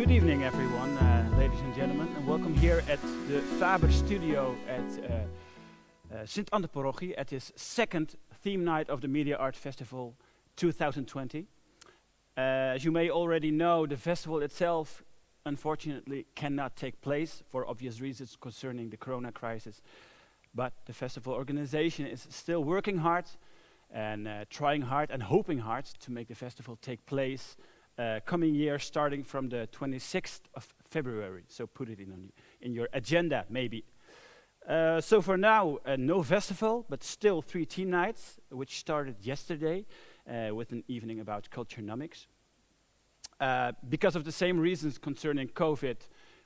Good evening, everyone, ladies and gentlemen, and welcome here at the Faber Studio at Sint Anne Parochie at this second theme night of the Media Art Festival 2020. As you may already know, the festival itself unfortunately cannot take place for obvious reasons concerning the corona crisis, but the festival organization is still working hard and trying hard and hoping hard to make the festival take place coming year, starting from the 26th of February. So put it in your agenda, maybe. So for now, no festival, but still 3 team nights, which started yesterday with an evening about culturenomics. Because of the same reasons concerning COVID,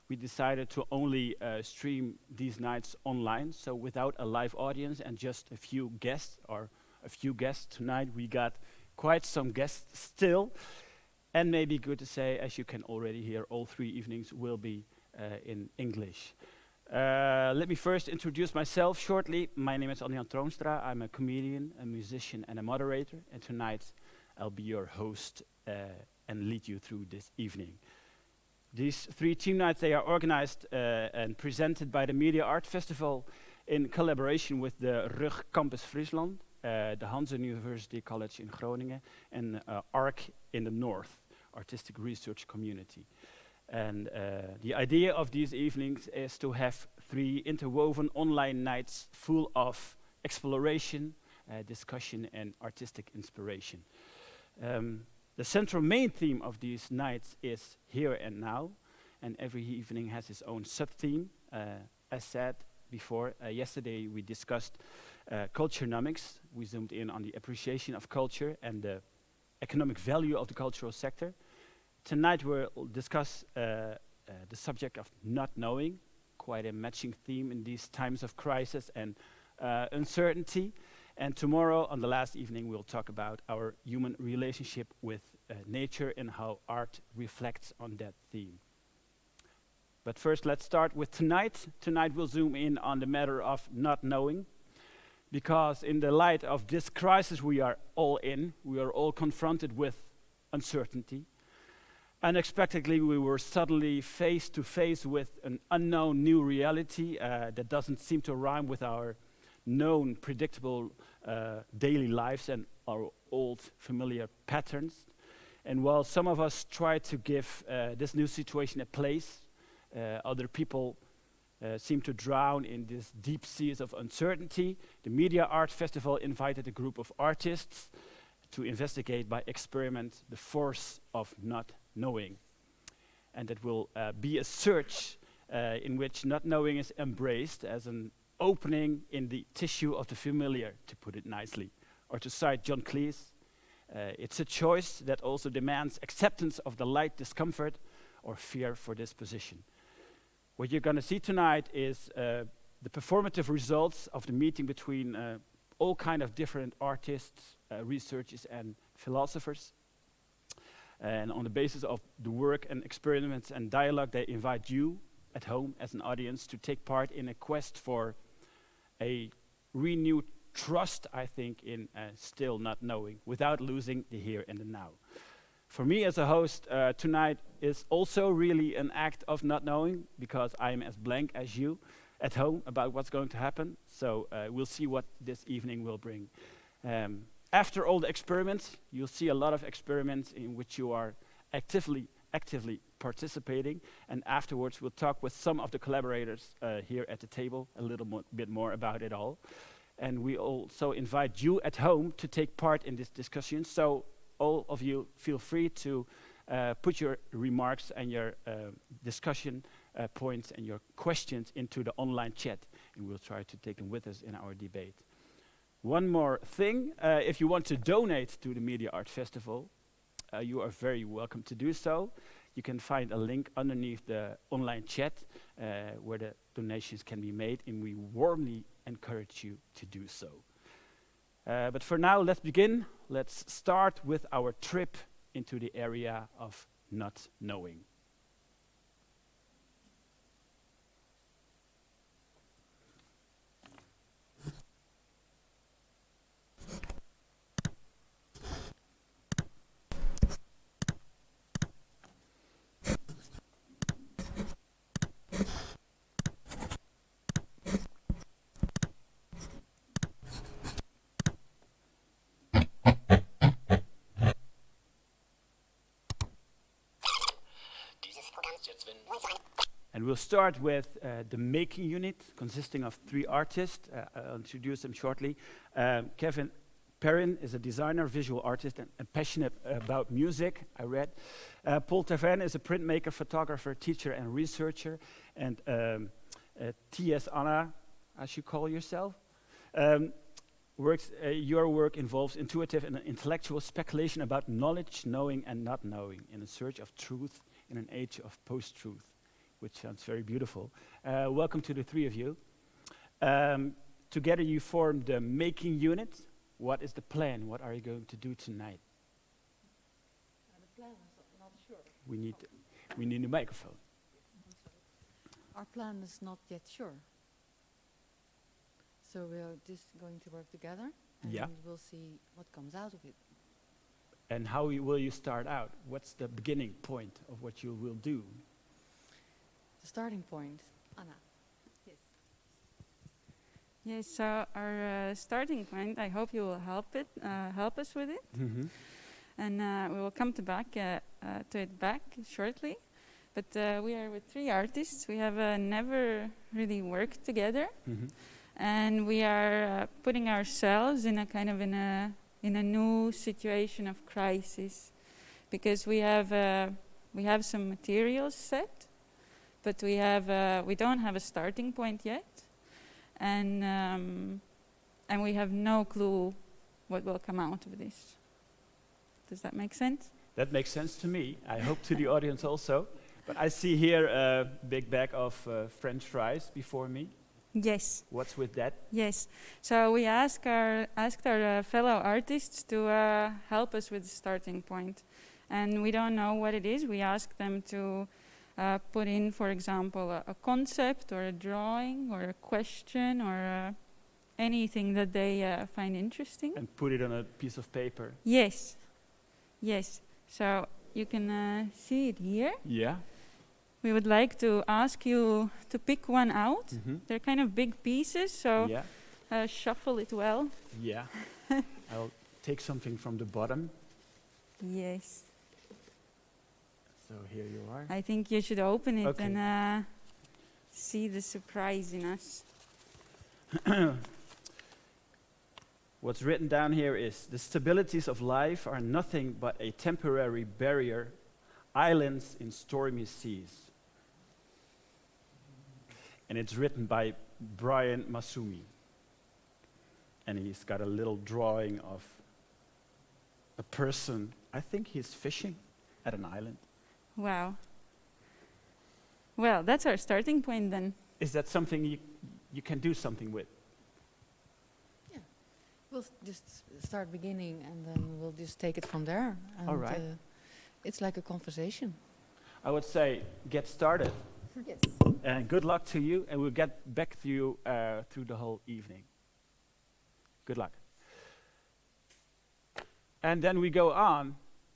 we decided to only stream these nights online, so without a live audience and just a few guests, or a few guests tonight. We got quite some guests still. And maybe good to say, as you can already hear, all 3 evenings will be in English. Let me first introduce myself shortly. My name is Anjan Troonstra. I'm a comedian, a musician, and a moderator. And tonight, I'll be your host and lead you through this evening. These 3 team nights, they are organized and presented by the Media Art Festival in collaboration with the RUG Campus Friesland, the Hanze University College in Groningen, and ARC in the North, Artistic Research Community. And the idea of these evenings is to have 3 interwoven online nights full of exploration, discussion, and artistic inspiration. The central main theme of these nights is here and now, and every evening has its own sub-theme. As said before, yesterday we discussed culturenomics. We zoomed in on the appreciation of culture and the economic value of the cultural sector. Tonight we'll discuss the subject of not knowing, quite a matching theme in these times of crisis and uncertainty. And tomorrow, on the last evening, we'll talk about our human relationship with nature and how art reflects on that theme. But first, let's start with tonight. Tonight we'll zoom in on the matter of not knowing, because in the light of this crisis we are all in, we are all confronted with uncertainty. Unexpectedly, we were suddenly face to face with an unknown new reality that doesn't seem to rhyme with our known, predictable daily lives and our old, familiar patterns. And while some of us try to give this new situation a place, other people seem to drown in these deep seas of uncertainty. The Media Art Festival invited a group of artists to investigate by experiment the force of not knowing. And it will be a search in which not knowing is embraced as an opening in the tissue of the familiar, to put it nicely. Or to cite John Cleese, it's a choice that also demands acceptance of the light discomfort or fear for this position. What you're going to see tonight is the performative results of the meeting between all kind of different artists, researchers, and philosophers. And on the basis of the work and experiments and dialogue, they invite you at home as an audience to take part in a quest for a renewed trust, I think, in still not knowing, without losing the here and the now. For me as a host, tonight is also really an act of not knowing, because I am as blank as you at home about what's going to happen. So we'll see what this evening will bring. After all the experiments, you'll see a lot of experiments in which you are actively participating. And afterwards, we'll talk with some of the collaborators here at the table a little bit more about it all. And we also invite you at home to take part in this discussion. So all of you feel free to put your remarks and your discussion points and your questions into the online chat, and we'll try to take them with us in our debate. One more thing, if you want to donate to the Media Art Festival, you are very welcome to do so. You can find a link underneath the online chat where the donations can be made, and we warmly encourage you to do so. But for now, let's begin. Let's start with our trip into the area of not knowing. And we'll start with the making unit, consisting of 3 artists. I'll introduce them shortly. Kevin Perrin is a designer, visual artist, and passionate about music, I read. Paul Taverne is a printmaker, photographer, teacher, and researcher. And T.S. Anna, as you call yourself, your work involves intuitive and intellectual speculation about knowledge, knowing, and not knowing, in a search of truth in an age of post-truth, which sounds very beautiful. Welcome to the 3 of you. Together you form the making unit. What is the plan? What are you going to do tonight? The plan is not sure. We need a microphone. Our plan is not yet sure. So we are just going to work together, and we'll see what comes out of it. And how will you start out? What's the beginning point of what you will do? The starting point, Anna. Yes. Yes, so our starting point, I hope you will help us with it. Mm-hmm. And we will come to it back shortly. But we are with 3 artists. We have never really worked together. Mm-hmm. And we are putting ourselves in a kind of in a new situation of crisis, because we have some materials set, but we don't have a starting point yet, and we have no clue what will come out of this. Does that make sense? That makes sense to me. I hope to the audience also. But I see here a big bag of French fries before me. Yes. What's with that? Yes. So we asked our fellow artists to help us with the starting point. And we don't know what it is. We asked them to put in, for example, a concept or a drawing or a question or anything that they find interesting. And put it on a piece of paper. Yes. Yes. So you can see it here. Yeah. We would like to ask you to pick one out. Mm-hmm. They're kind of big pieces, so yeah. Shuffle it well. Yeah. I'll take something from the bottom. Yes. So here you are. I think you should open it Okay. and see the surprise in us. What's written down here is, the stabilities of life are nothing but a temporary barrier, islands in stormy seas. And it's written by Brian Masumi. And he's got a little drawing of a person, I think he's fishing at an island. Wow. Well, that's our starting point then. Is that something you can do something with? Yeah. We'll just start beginning, and then we'll just take it from there. And All right. It's like a conversation. I would say get started. Yes. And good luck to you, and we'll get back to you through the whole evening. Good luck. And then we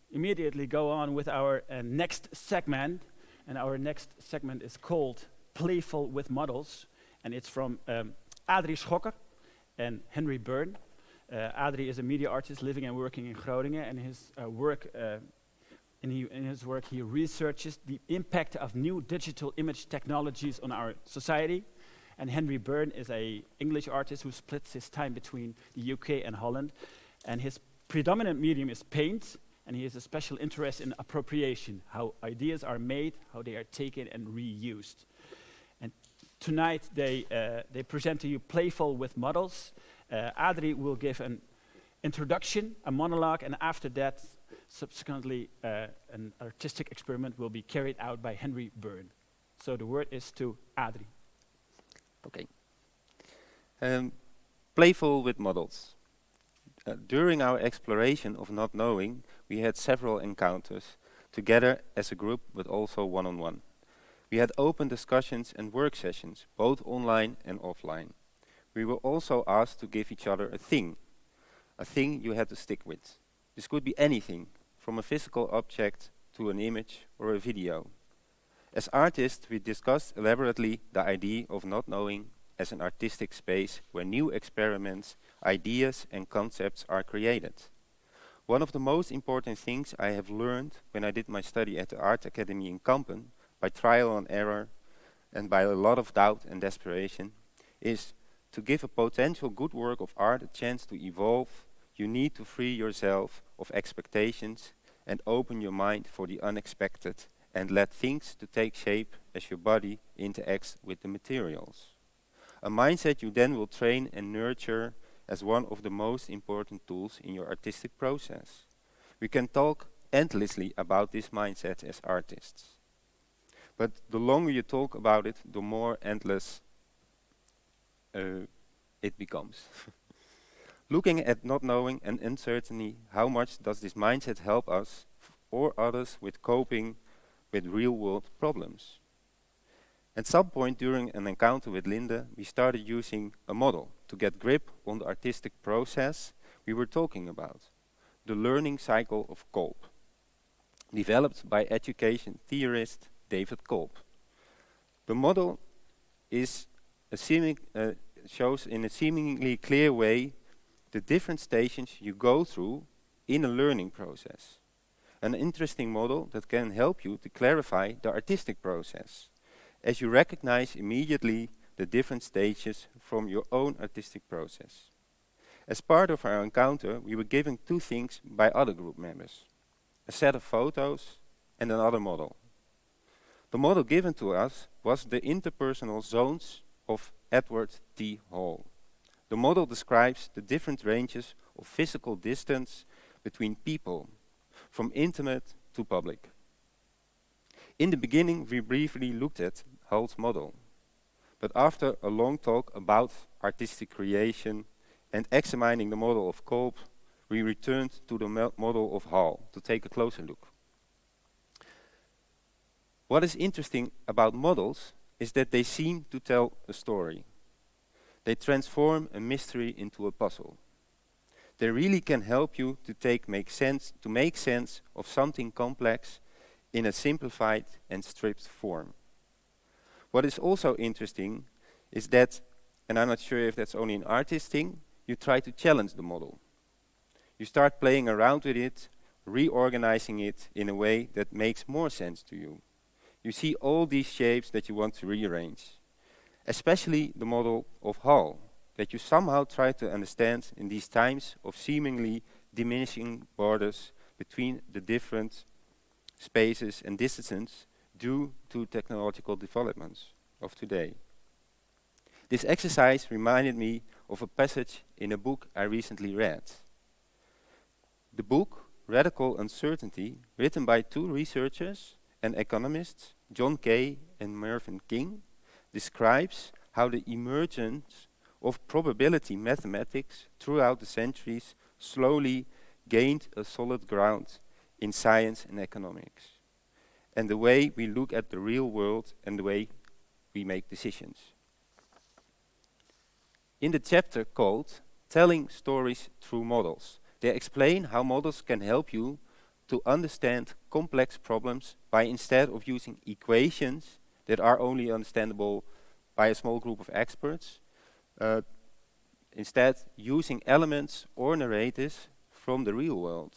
immediately go on with our next segment. And our next segment is called Playful with Models. And it's from Adrie Schokker and Henry Byrne. Adrie is a media artist living and working in Groningen, and his work he researches the impact of new digital image technologies on our society. And Henry Byrne is an English artist who splits his time between the UK and Holland. And his predominant medium is paint, and he has a special interest in appropriation, how ideas are made, how they are taken and reused. And tonight they present to you Playful with Models. Adrie will give an introduction, a monologue, and after that, subsequently, an artistic experiment will be carried out by Henry Byrne. So the word is to Adrie. Okay. Playful with models. During our exploration of not knowing, we had several encounters, together as a group, but also one-on-one. We had open discussions and work sessions, both online and offline. We were also asked to give each other a thing you had to stick with. This could be anything, from a physical object to an image or a video. As artists, we discussed elaborately the idea of not knowing as an artistic space where new experiments, ideas and concepts are created. One of the most important things I have learned when I did my study at the Art Academy in Kampen, by trial and error, and by a lot of doubt and desperation, is to give a potential good work of art a chance to evolve. You need to free yourself of expectations and open your mind for the unexpected and let things to take shape as your body interacts with the materials. A mindset you then will train and nurture as one of the most important tools in your artistic process. We can talk endlessly about this mindset as artists. But the longer you talk about it, the more endless it becomes. Looking at not knowing and uncertainty, how much does this mindset help us or others with coping with real-world problems? At some point during an encounter with Linda, we started using a model to get grip on the artistic process we were talking about, the learning cycle of Kolb, developed by education theorist David Kolb. The model is shows in a seemingly clear way the different stations you go through in a learning process. An interesting model that can help you to clarify the artistic process, as you recognize immediately the different stages from your own artistic process. As part of our encounter, we were given two things by other group members: a set of photos and another model. The model given to us was the interpersonal zones of Edward T. Hall. The model describes the different ranges of physical distance between people, from intimate to public. In the beginning, we briefly looked at Hall's model, but after a long talk about artistic creation and examining the model of Kolb, we returned to the model of Hall to take a closer look. What is interesting about models is that they seem to tell a story. They transform a mystery into a puzzle. They really can help you to make sense of something complex in a simplified and stripped form. What is also interesting is that, and I'm not sure if that's only an artist thing, you try to challenge the model. You start playing around with it, reorganizing it in a way that makes more sense to you. You see all these shapes that you want to rearrange, especially the model of Hall, that you somehow try to understand in these times of seemingly diminishing borders between the different spaces and distances due to technological developments of today. This exercise reminded me of a passage in a book I recently read. The book, Radical Uncertainty, written by two researchers and economists, John Kay and Mervyn King, describes how the emergence of probability mathematics throughout the centuries slowly gained a solid ground in science and economics, and the way we look at the real world and the way we make decisions. In the chapter called Telling Stories Through Models, they explain how models can help you to understand complex problems by, instead of using equations that are only understandable by a small group of experts, instead using elements or narratives from the real world.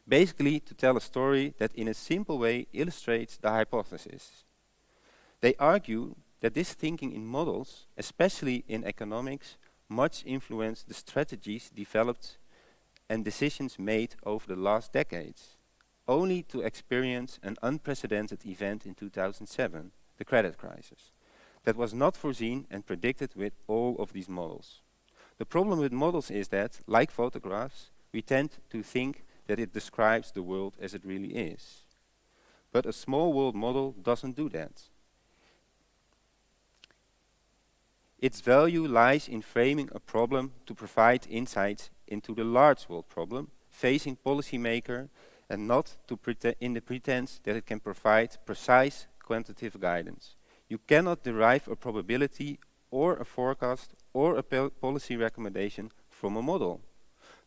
Basically, to tell a story that in a simple way illustrates the hypothesis. They argue that this thinking in models, especially in economics, much influenced the strategies developed and decisions made over the last decades, only to experience an unprecedented event in 2007, the credit crisis, that was not foreseen and predicted with all of these models. The problem with models is that, like photographs, we tend to think that it describes the world as it really is. But a small world model doesn't do that. Its value lies in framing a problem to provide insights into the large world problem facing policymaker, and not to in the pretense that it can provide precise quantitative guidance. You cannot derive a probability or a forecast or a policy recommendation from a model.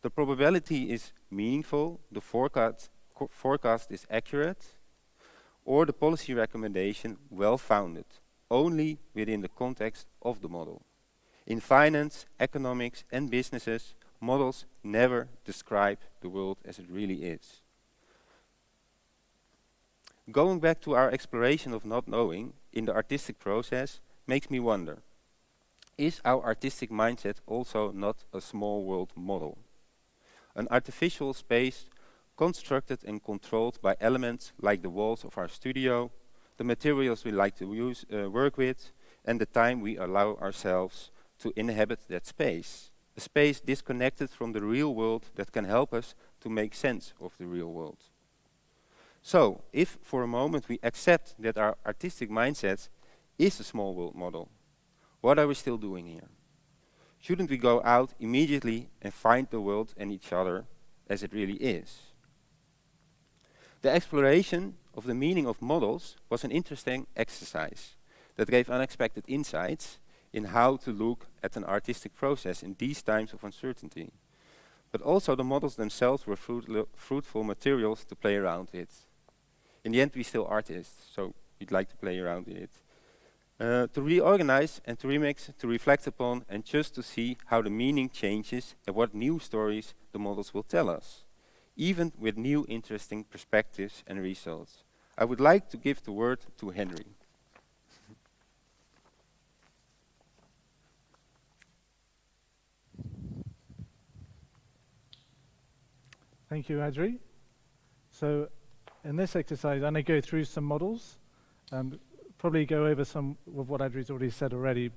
The probability is meaningful, the forecast is accurate, or the policy recommendation well-founded, only within the context of the model. In finance, economics, and businesses, models never describe the world as it really is. Going back to our exploration of not knowing, in the artistic process makes me wonder, is our artistic mindset also not a small world model? An artificial space constructed and controlled by elements like the walls of our studio, the materials we like to work with, and the time we allow ourselves to inhabit that space. A space disconnected from the real world that can help us to make sense of the real world. So, if for a moment we accept that our artistic mindset is a small world model, what are we still doing here? Shouldn't we go out immediately and find the world and each other as it really is? The exploration of the meaning of models was an interesting exercise that gave unexpected insights in how to look at an artistic process in these times of uncertainty. But also the models themselves were fruitful materials to play around with. In the end, we're still artists, so we'd like to play around with it. To reorganize and to remix, to reflect upon, and just to see how the meaning changes and what new stories the models will tell us, even with new interesting perspectives and results. I would like to give the word to Henry. Thank you, Adri. So in this exercise, I'm going to go through some models and probably go over some of what Adri's already said already.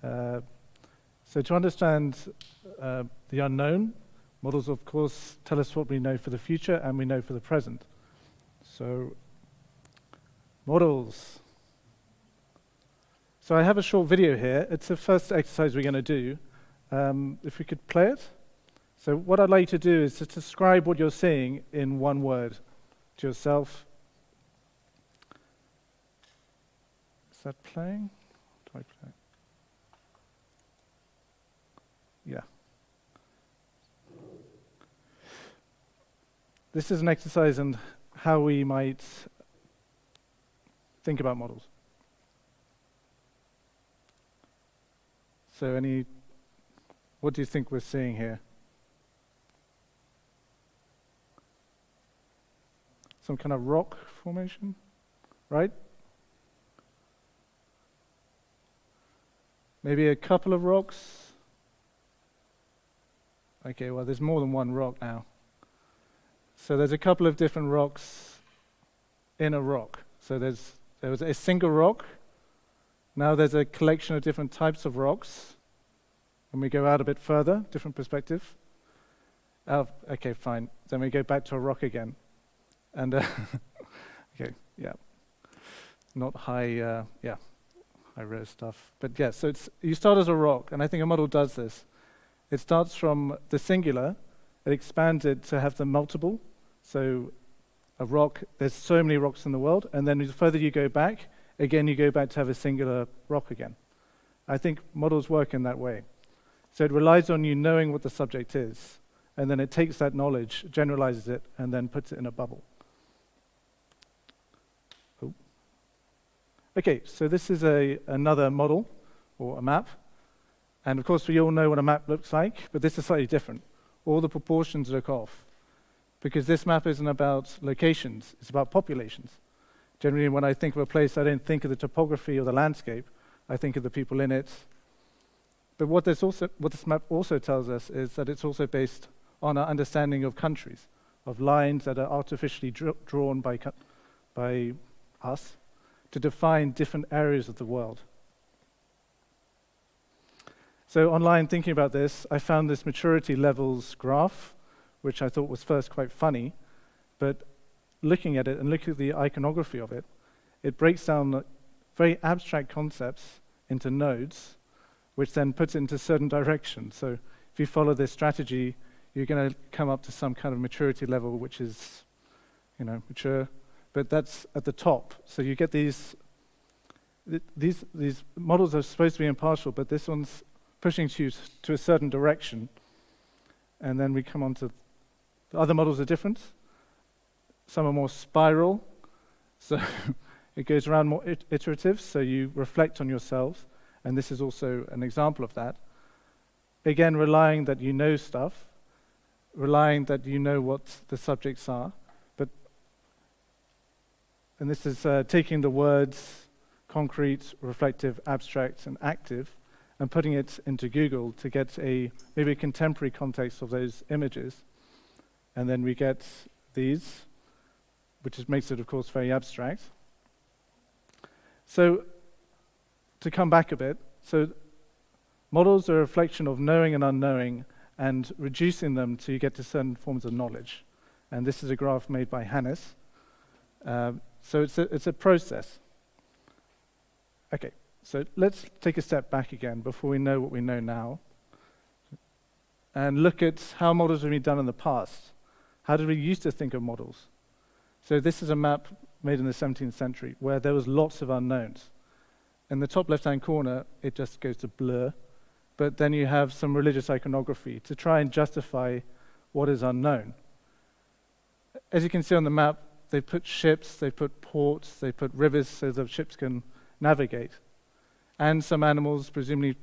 So to understand the unknown, models, of course, tell us what we know for the future and we know for the present. So, models. So I have a short video here. It's the first exercise we're going to do. If we could play it. So what I'd like you to do is to describe what you're seeing in one word to yourself. Is that playing? Do I play? Yeah. This is an exercise in how we might think about models. So what do you think we're seeing here? Some kind of rock formation, right? Maybe a couple of rocks. Okay, well, there's more than one rock now. So there's a couple of different rocks in a rock. So there was a single rock. Now there's a collection of different types of rocks. And we go out a bit further, different perspective. Okay, fine. Then we go back to a rock again. And okay, yeah, not high res stuff. But yeah, so you start as a rock, and I think a model does this. It starts from the singular, it expands it to have the multiple. So a rock, there's so many rocks in the world, and then the further you go back, again you go back to have a singular rock again. I think models work in that way. So it relies on you knowing what the subject is, and then it takes that knowledge, generalizes it, and then puts it in a bubble. Okay, so this is another model, or a map. And of course, we all know what a map looks like, but this is slightly different. All the proportions look off, because this map isn't about locations, it's about populations. Generally, when I think of a place, I don't think of the topography or the landscape, I think of the people in it. But what this map also tells us is that it's also based on our understanding of countries, of lines that are artificially drawn by us, to define different areas of the world. So online, thinking about this, I found this maturity levels graph, which I thought was first quite funny, but looking at it and looking at the iconography of it, it breaks down very abstract concepts into nodes, which then puts it into certain directions. So if you follow this strategy, you're going to come up to some kind of maturity level, which is, mature. But that's at the top. So you get these models are supposed to be impartial, but this one's pushing you to a certain direction. And then we come on to the other models are different. Some are more spiral. So it goes around more iterative, so you reflect on yourselves. And this is also an example of that. Again, relying that you know stuff, relying that you know what the subjects are. And this is taking the words concrete, reflective, abstract, and active, and putting it into Google to get maybe a contemporary context of those images. And then we get these, which makes it, of course, very abstract. So to come back a bit, so models are a reflection of knowing and unknowing and reducing them to get to certain forms of knowledge. And this is a graph made by Hannes. So it's a process. Okay, so let's take a step back again before we know what we know now and look at how models have been done in the past. How did we used to think of models? So this is a map made in the 17th century where there was lots of unknowns. In the top left-hand corner, it just goes to blur, but then you have some religious iconography to try and justify what is unknown. As you can see on the map, they put ships, they put ports, they put rivers so the ships can navigate, and some animals, presumably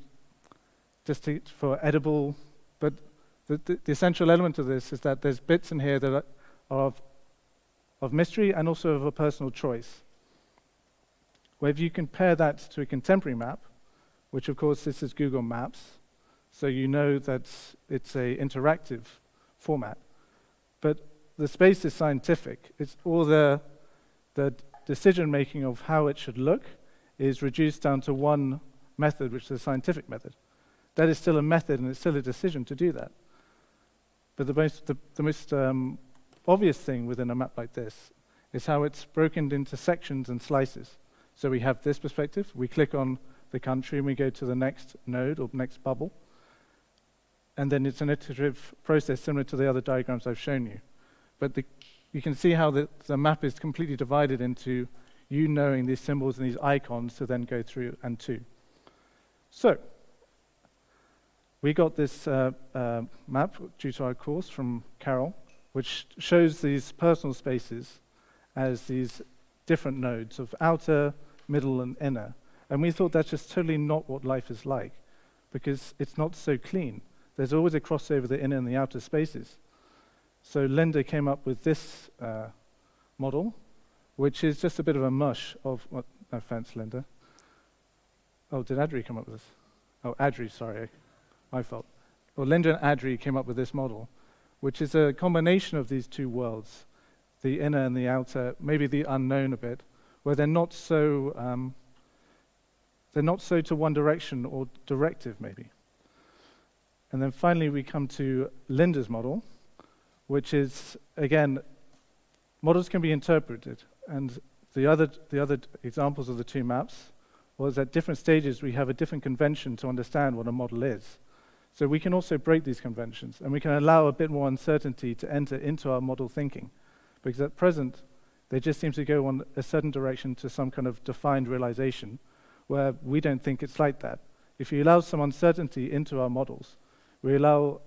just for edible, but the essential element of this is that there's bits in here that are of mystery and also of a personal choice. Where if you compare that to a contemporary map, which of course this is Google Maps, so you know that it's an interactive format, but the space is scientific. It's all the decision-making of how it should look is reduced down to one method, which is a scientific method. That is still a method, and it's still a decision to do that. But the most obvious thing within a map like this is how it's broken into sections and slices. So we have this perspective, we click on the country, and we go to the next node or next bubble. And then it's an iterative process similar to the other diagrams I've shown you. But you can see how the map is completely divided into you knowing these symbols and these icons to then go through and to. So, we got this map due to our course from Carol, which shows these personal spaces as these different nodes of outer, middle, and inner. And we thought that's just totally not what life is like, because it's not so clean. There's always a crossover the inner and the outer spaces. So Linda came up with this model, which is just a bit of a mush of, no offense, Linda. Oh, did Adri come up with this? Oh, Adri, sorry, my fault. Well, Linda and Adri came up with this model, which is a combination of these two worlds, the inner and the outer, maybe the unknown a bit, where they're not so to one direction or directive, maybe. And then finally, we come to Linda's model, which is, again, models can be interpreted. And the other examples of the two maps was at different stages, we have a different convention to understand what a model is. So we can also break these conventions, and we can allow a bit more uncertainty to enter into our model thinking. Because at present, they just seem to go on a certain direction to some kind of defined realization, where we don't think it's like that. If you allow some uncertainty into our models, we allow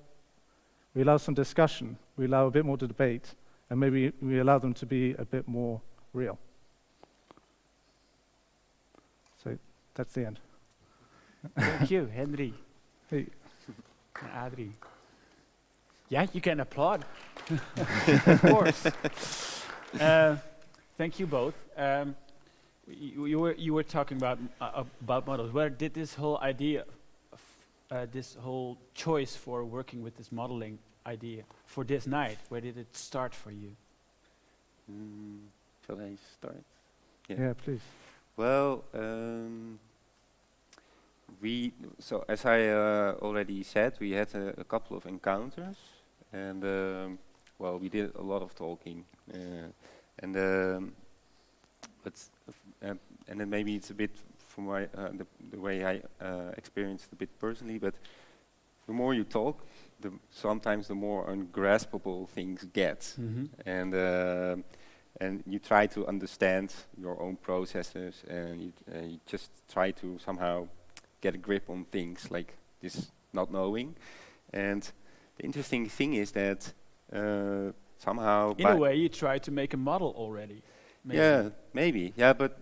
some discussion, we allow a bit more debate, and maybe we allow them to be a bit more real. So that's the end. Thank you, Henry. Hey. And Adri. Yeah, you can applaud. Of course. Thank you both. You were talking about models. Where did this whole idea, this whole choice for working with this modeling idea for this night, where did it start for you? Shall I start? Yeah, please. Well, so as I already said, we had a couple of encounters, and well, we did a lot of talking, and then maybe it's a bit from the way I experienced a bit personally, but the more you talk, sometimes the more ungraspable things get, Mm-hmm. and you try to understand your own processes, and you just try to somehow get a grip on things like this not knowing. And the interesting thing is that somehow in a way you try to make a model already. Maybe. Yeah, maybe. Yeah, but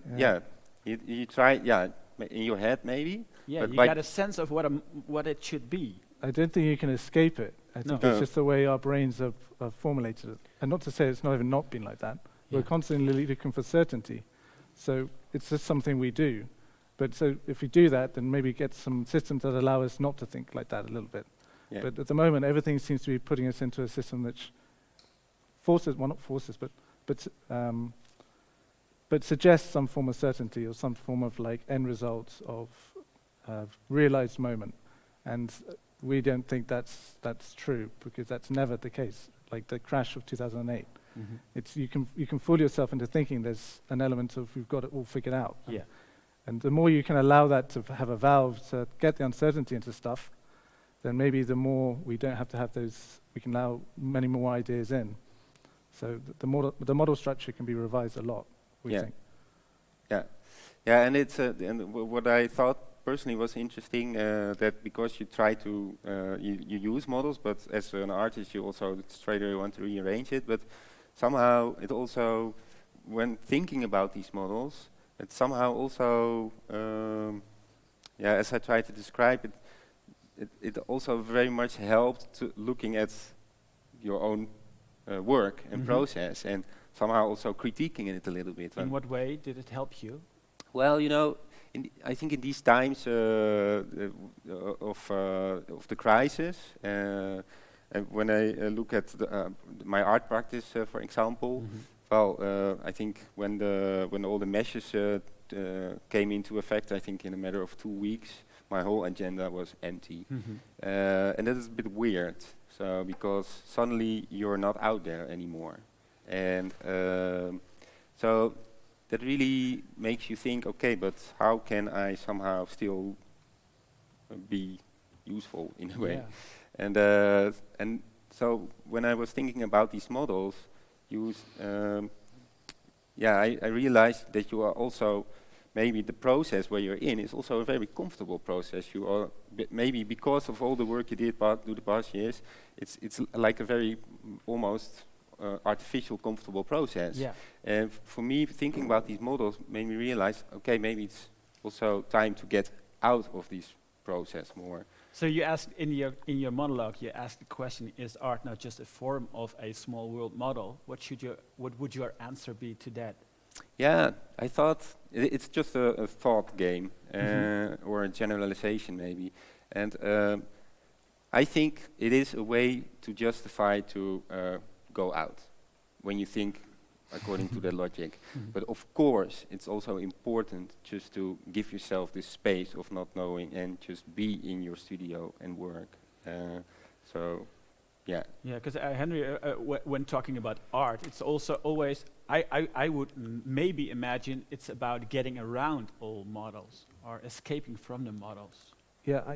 you try. Yeah, in your head maybe. Yeah, but you got a sense of what it should be. I don't think you can escape it. I think it's just the way our brains have formulated it. And not to say it's not even not been like that. Yeah. We're constantly looking for certainty. So it's just something we do. But so if we do that, then maybe get some systems that allow us not to think like that a little bit. Yeah. But at the moment, everything seems to be putting us into a system which forces, well, not forces, but suggests some form of certainty or some form of like end result of realized moment. And we don't think that's true, because that's never the case. Like the crash of 2008, it's you can fool yourself into thinking there's an element of we've got it all figured out. Yeah. And the more you can allow that to have a valve to get the uncertainty into stuff, then maybe the more we don't have to have those, we can allow many more ideas in. So the model structure can be revised a lot, we think. Yeah, and it's what I thought personally was interesting, that because you try to you use models, but as an artist you also straight away want to rearrange it. But somehow it also, when thinking about these models, it somehow also, as I try to describe it, it also very much helped to looking at your own work and process, and somehow also critiquing it a little bit. In what way did it help you? Well, I think in these times of the crisis, and when I look at my art practice, for example, well, I think when all the measures came into effect, I think in a matter of 2 weeks, my whole agenda was empty, and that is a bit weird. So because suddenly you're not out there anymore, and so that really makes you think, okay, but how can I somehow still be useful in a way? Yeah. And so when I was thinking about these models, I realized that you are also, maybe the process where you're in is also a very comfortable process. You are maybe because of all the work you did through the past years, it's like a very almost artificial, comfortable process. Yeah. And for me, thinking about these models made me realize, okay, maybe it's also time to get out of this process more. So you asked in your monologue, you asked the question: is art not just a form of a small world model? What would your answer be to that? Yeah, I thought it's just a thought game or a generalization maybe, and I think it is a way to justify to go out when you think according to the logic. But of course, it's also important just to give yourself this space of not knowing and just be in your studio and work. So, yeah. Yeah, because Henry, when talking about art, it's also always, I would maybe imagine it's about getting around all models or escaping from the models. Yeah,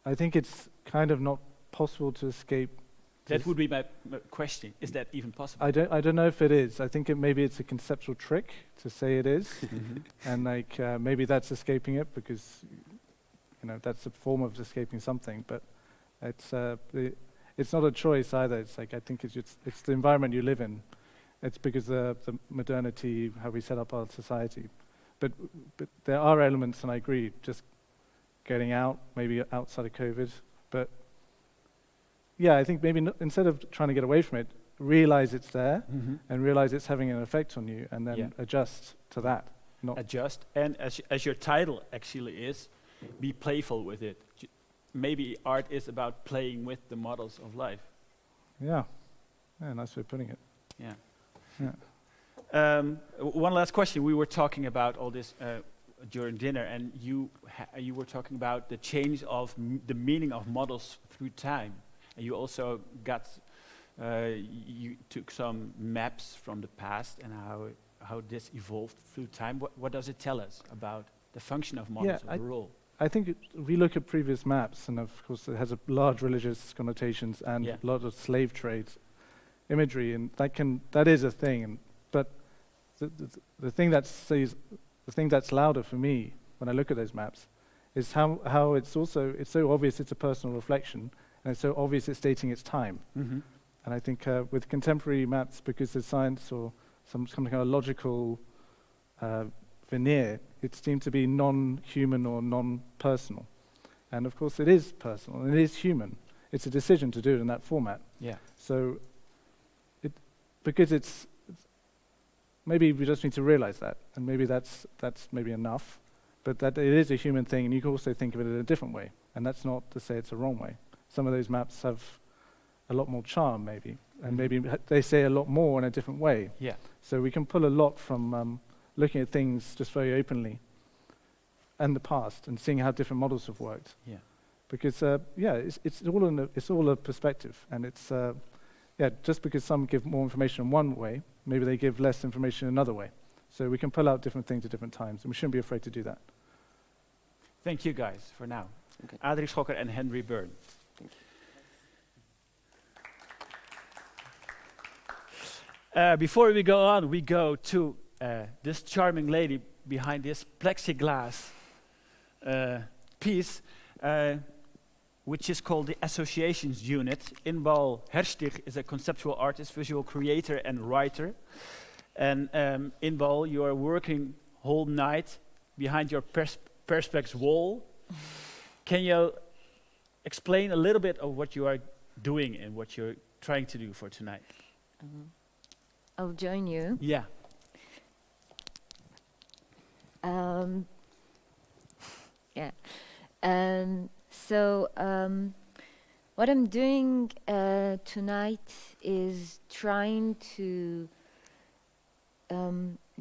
I think it's kind of not possible to escape. That would be my question. Is that even possible? I don't know if it is. I think maybe it's a conceptual trick to say it is, and like maybe that's escaping it because that's a form of escaping something. But it's not a choice either. It's like I think it's the environment you live in. It's because the modernity, how we set up our society. But there are elements, and I agree, just getting out, maybe outside of COVID, but. Yeah, I think maybe instead of trying to get away from it, realize it's there and realize it's having an effect on you, and then adjust to that. Not adjust, and as your title actually is, be playful with it. Maybe art is about playing with the models of life. Yeah, nice way of putting it. Yeah. One last question. We were talking about all this during dinner, and you were talking about the change of the meaning of models through time. And you also you took some maps from the past and how this evolved through time. What does it tell us about the function of models overall? I think we look at previous maps, and of course it has a large religious connotations and a lot of slave trade imagery, and that is a thing. But the thing that's louder for me when I look at those maps is how it's so obvious it's a personal reflection. And it's so obvious it's dating its time. And I think with contemporary maps, because there's science or some kind of logical veneer, it seems to be non-human or non-personal. And of course it is personal, and it is human. It's a decision to do it in that format. Yeah. So because maybe we just need to realize that, and maybe that's maybe enough, but that it is a human thing, and you can also think of it in a different way, and that's not to say it's a wrong way. Some of those maps have a lot more charm, maybe, and maybe they say a lot more in a different way. Yeah. So we can pull a lot from looking at things just very openly, and the past, and seeing how different models have worked. Yeah. Because it's all a perspective, and it's just because some give more information in one way, maybe they give less information another way. So we can pull out different things at different times, and we shouldn't be afraid to do that. Thank you guys for now. Okay. Adrie Schokker and Henry Byrne. Thank Before we go on, we go to this charming lady behind this plexiglass piece, which is called the Associations Unit. Inbal Herstig is a conceptual artist, visual creator, and writer. And Inbal, you are working whole night behind your perspex wall. Can you explain a little bit of what you are doing and what you're trying to do for tonight? I'll join you. Yeah. Yeah. So what I'm doing tonight is trying to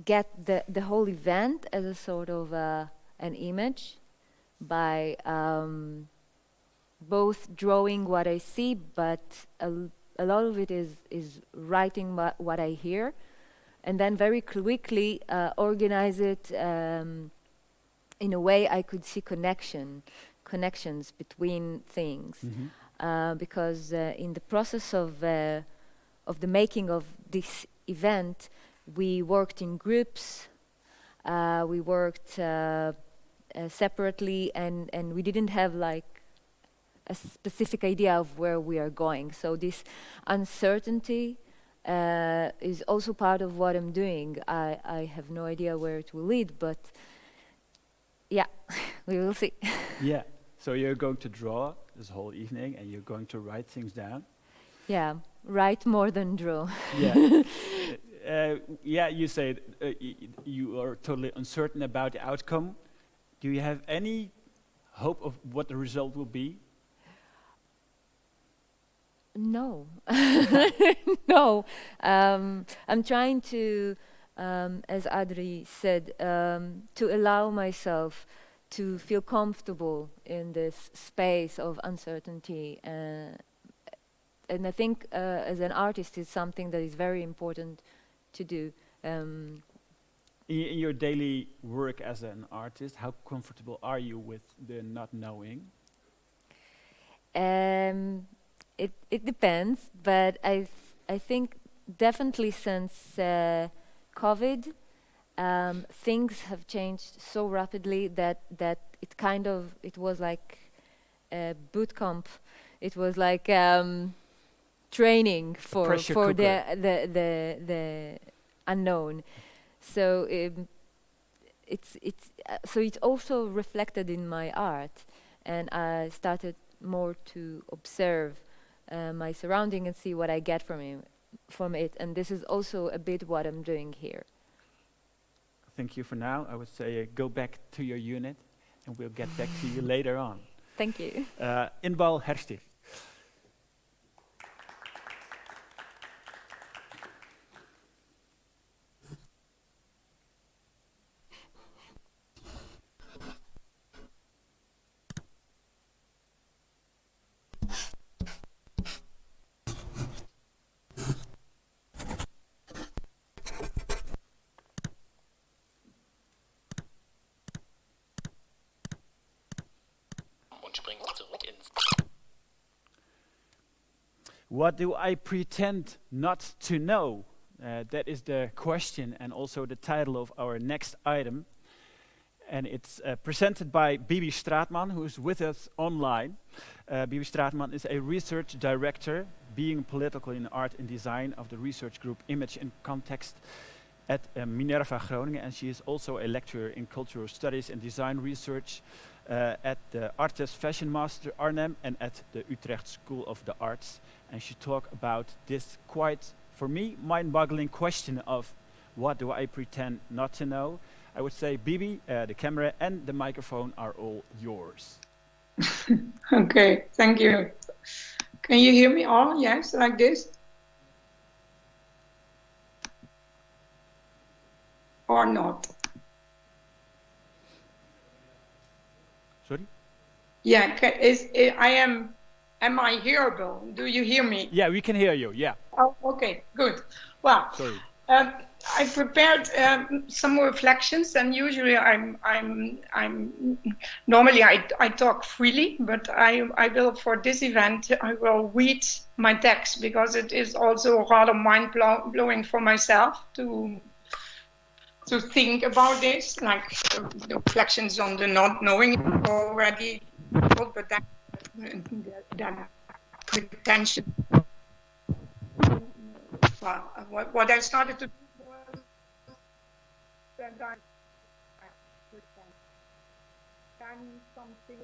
get the whole event as a sort of an image by both drawing what I see, but a lot of it is writing what I hear, and then very quickly organize it in a way I could see connections between things. Because in the process of the making of this event, we worked in groups, we worked separately, and we didn't have like a specific idea of where we are going. So this uncertainty is also part of what I'm doing. I have no idea where it will lead, but yeah, we will see. Yeah. So you're going to draw this whole evening, and you're going to write things down. Yeah, write more than draw. Yeah. Yeah. You said you are totally uncertain about the outcome. Do you have any hope of what the result will be? No, no. I'm trying to, as Adrie said, to allow myself to feel comfortable in this space of uncertainty, and I think as an artist it's something that is very important to do. In your daily work as an artist, how comfortable are you with the not knowing? It depends, but I think definitely since COVID, things have changed so rapidly that it was like a boot camp. It was like training for the unknown. So it's also reflected in my art, and I started more to observe my surrounding and see what I get from it, and this is also a bit what I'm doing here. Thank you for now. I would say go back to your unit, and we'll get back to you later on. Thank you. Inbal Herstig. What do I pretend not to know? That is the question and also the title of our next item. And it's presented by Bibi Straatman, who is with us online. Bibi Straatman is a research director, being political in art and design of the research group Image and Context at Minerva Groningen. And she is also a lecturer in cultural studies and design research at the Artes Fashion Master Arnhem and at the Utrecht School of the Arts. And she talked about this quite, for me, mind-boggling question of What do I pretend not to know? I would say, Bibi, the camera and the microphone are all yours. Okay, thank you. Can you hear me all? Yes, like this? Or not? Sorry? Yeah, am I hearable? Do you hear me? Yeah, we can hear you. Yeah. Oh, okay, good. Well, Sorry. I prepared some reflections, and usually normally I talk freely, but I will, for this event, I will read my text, because it is also rather mind-blowing for myself to think about this, like the reflections on the not knowing already, but that pretension. Well, what I started to do was that I pretend something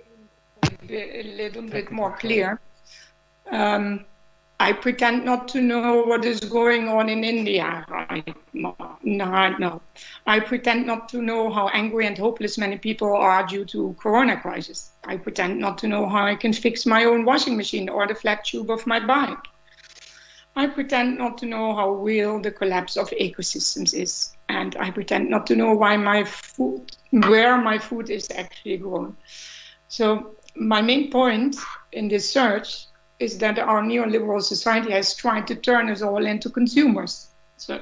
a little bit more clear. I pretend not to know what is going on in India right now. I pretend not to know how angry and hopeless many people are due to corona crisis. I pretend not to know how I can fix my own washing machine or the flat tube of my bike. I pretend not to know how real the collapse of ecosystems is. And I pretend not to know where my food is actually grown. So my main point in this search is that our neoliberal society has tried to turn us all into consumers, so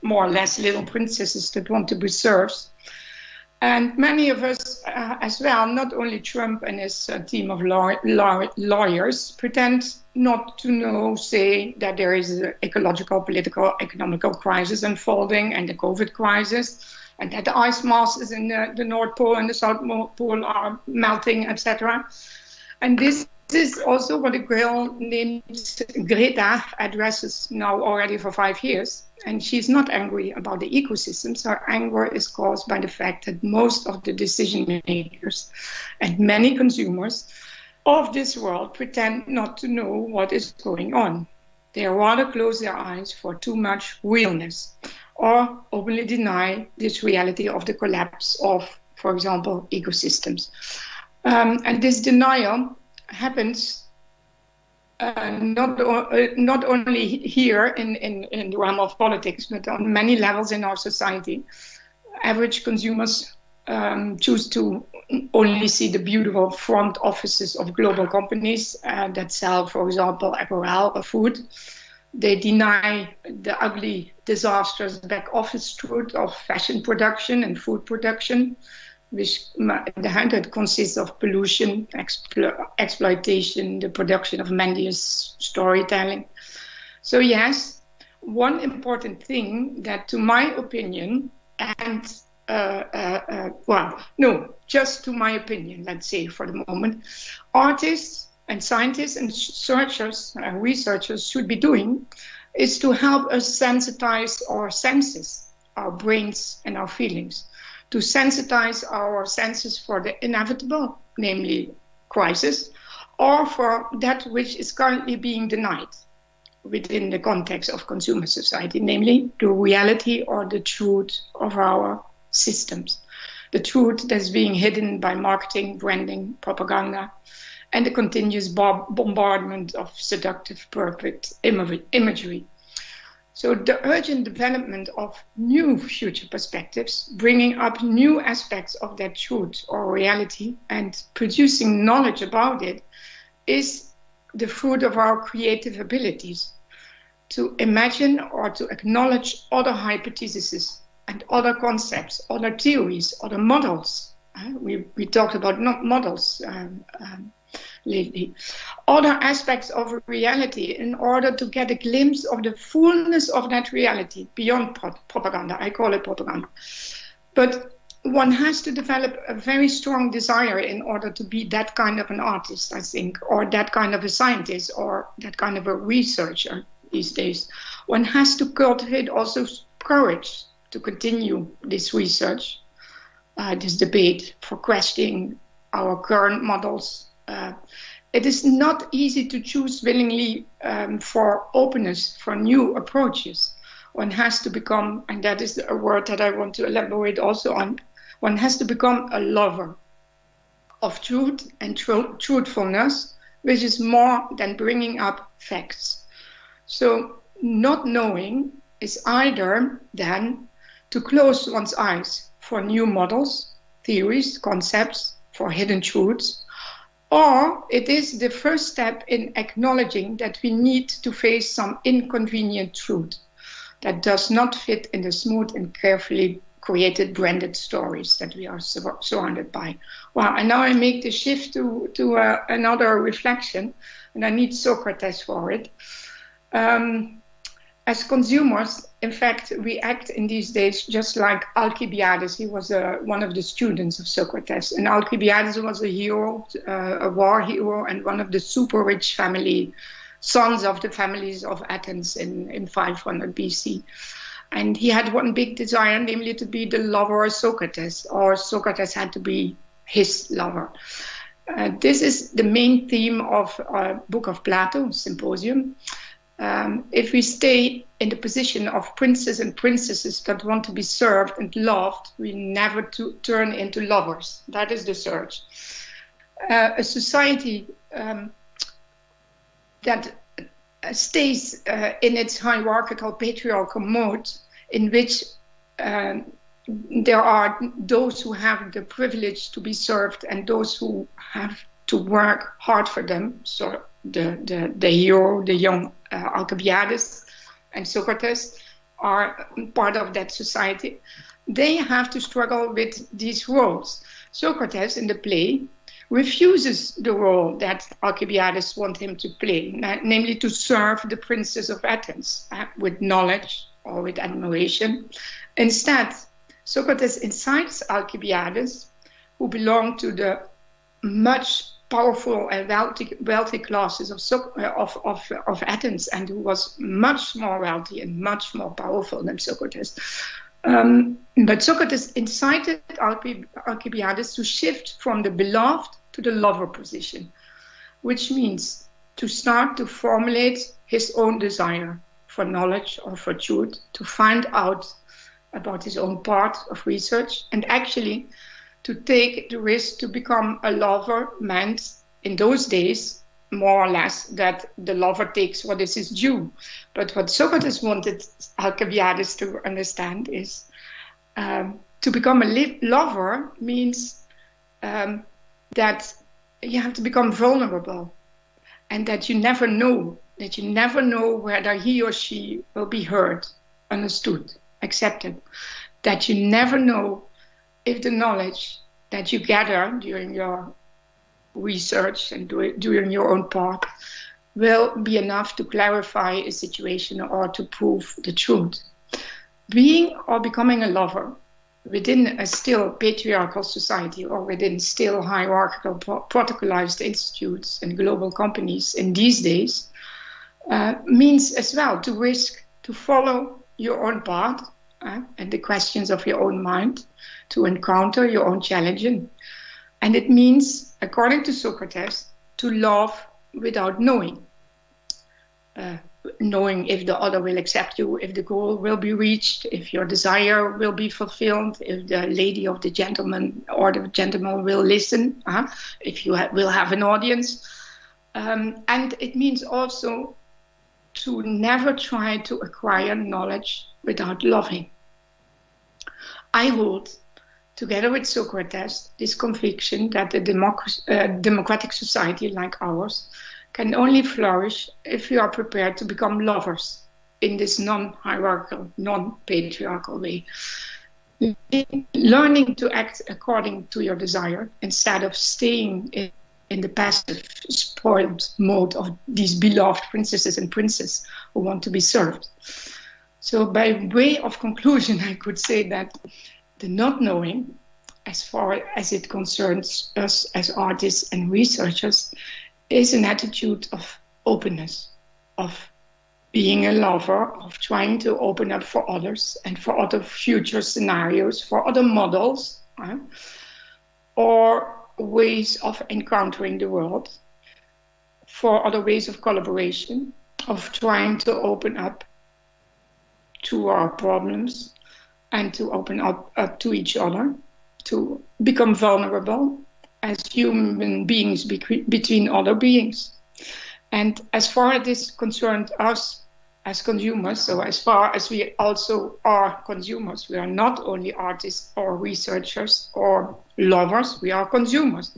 more or less little princesses that want to be serfs. And many of us as well, not only Trump and his team of lawyers, pretend not to know, say, that there is an ecological, political, economical crisis unfolding, and the COVID crisis, and that the ice masses in the North Pole and the South Pole are melting, etc. And this is also what a girl named Greta addresses now already for 5 years. And she's not angry about the ecosystems. Her anger is caused by the fact that most of the decision makers and many consumers of this world pretend not to know what is going on. They rather close their eyes for too much realness, or openly deny this reality of the collapse of, for example, ecosystems. And this denial happens not only here in the realm of politics, but on many levels in our society. Average consumers choose to only see the beautiful front offices of global companies that sell, for example, apparel or food. They deny the ugly, disastrous back office truth of fashion production and food production, which that consists of pollution, exploitation, the production of mendious storytelling. So yes, one important thing that, to my opinion, and just to my opinion, let's say for the moment, artists and scientists and researchers should be doing is to help us sensitize our senses, our brains and our feelings, to sensitize our senses for the inevitable, namely crisis, or for that which is currently being denied within the context of consumer society, namely the reality or the truth of our systems, the truth that's being hidden by marketing, branding, propaganda, and the continuous bombardment of seductive, perfect imagery. So the urgent development of new future perspectives, bringing up new aspects of that truth or reality and producing knowledge about it, is the fruit of our creative abilities to imagine or to acknowledge other hypotheses and other concepts, other theories, other models. We talked about models lately. Other aspects of reality in order to get a glimpse of the fullness of that reality beyond propaganda. I call it propaganda. But one has to develop a very strong desire in order to be that kind of an artist, I think, or that kind of a scientist, or that kind of a researcher these days. One has to cultivate also courage to continue this research, this debate, for questioning our current models. It is not easy to choose willingly for openness, for new approaches. one has to become, and that is a word that I want to elaborate also on, one has to become a lover of truth and truthfulness, which is more than bringing up facts. So not knowing is either then to close one's eyes for new models, theories, concepts, for hidden truths, or it is the first step in acknowledging that we need to face some inconvenient truth that does not fit in the smooth and carefully created branded stories that we are surrounded by. Wow, and now I make the shift to another reflection, and I need Socrates for it. As consumers, in fact, we act in these days just like Alcibiades. He was one of the students of Socrates. And Alcibiades was a hero, a war hero, and one of the super rich sons of the families of Athens in 500 BC. And he had one big desire, namely to be the lover of Socrates, or Socrates had to be his lover. This is the main theme of our book of Plato, Symposium. If we stay in the position of princes and princesses that want to be served and loved, we never turn into lovers. That is the search. A society that stays in its hierarchical patriarchal mode, in which there are those who have the privilege to be served and those who have to work hard for them. So the hero, the young Alcibiades and Socrates are part of that society. They have to struggle with these roles. Socrates in the play refuses the role that Alcibiades wants him to play, namely to serve the princes of Athens with knowledge or with admiration. Instead, Socrates incites Alcibiades, who belonged to the much powerful and wealthy classes of Athens, and who was much more wealthy and much more powerful than Socrates. But Socrates incited Alcibiades to shift from the beloved to the lover position, which means to start to formulate his own desire for knowledge or for truth, to find out about his own part of research, and actually to take the risk to become a lover meant in those days more or less that the lover takes what is his due. But what Socrates wanted Alcibiades to understand is to become a lover means that you have to become vulnerable, and that you never know whether he or she will be heard, understood, accepted, that you never know if the knowledge that you gather during your research and during your own part will be enough to clarify a situation or to prove the truth. Being or becoming a lover within a still patriarchal society or within still hierarchical protocolized institutes and global companies in these days means as well to risk to follow your own path and the questions of your own mind, to encounter your own challenging. And it means, according to Socrates, to love without knowing. Knowing if the other will accept you, if the goal will be reached, if your desire will be fulfilled, if the lady or the gentleman will listen, if you will have an audience. And it means also to never try to acquire knowledge without loving. I hold, together with Socrates, this conviction that a democratic society like ours can only flourish if we are prepared to become lovers in this non-hierarchical, non-patriarchal way. Learning to act according to your desire instead of staying in the passive, spoiled mode of these beloved princesses and princes who want to be served. So by way of conclusion, I could say that the not knowing, as far as it concerns us as artists and researchers, is an attitude of openness, of being a lover, of trying to open up for others and for other future scenarios, for other models, or ways of encountering the world, for other ways of collaboration, of trying to open up to our problems and to open up to each other, to become vulnerable as human beings between other beings. And as far as this concerned us as consumers, so as far as we also are consumers, we are not only artists or researchers or lovers, we are consumers.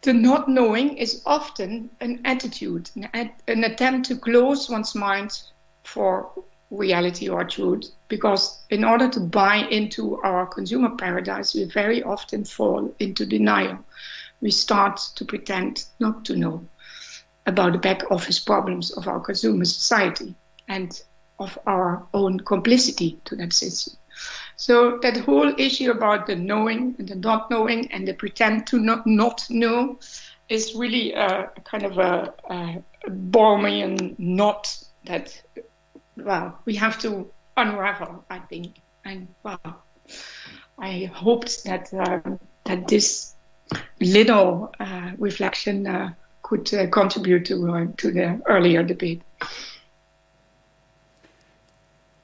The not knowing is often an attitude, an attempt to close one's mind for reality or truth, because in order to buy into our consumer paradise, we very often fall into denial. We start to pretend not to know about the back office problems of our consumer society and of our own complicity to that system. So that whole issue about the knowing and the not knowing and the pretend to not know is really a kind of a Borromean knot that, well, we have to unravel, I think. And well, I hoped that that this little reflection could contribute to the earlier debate.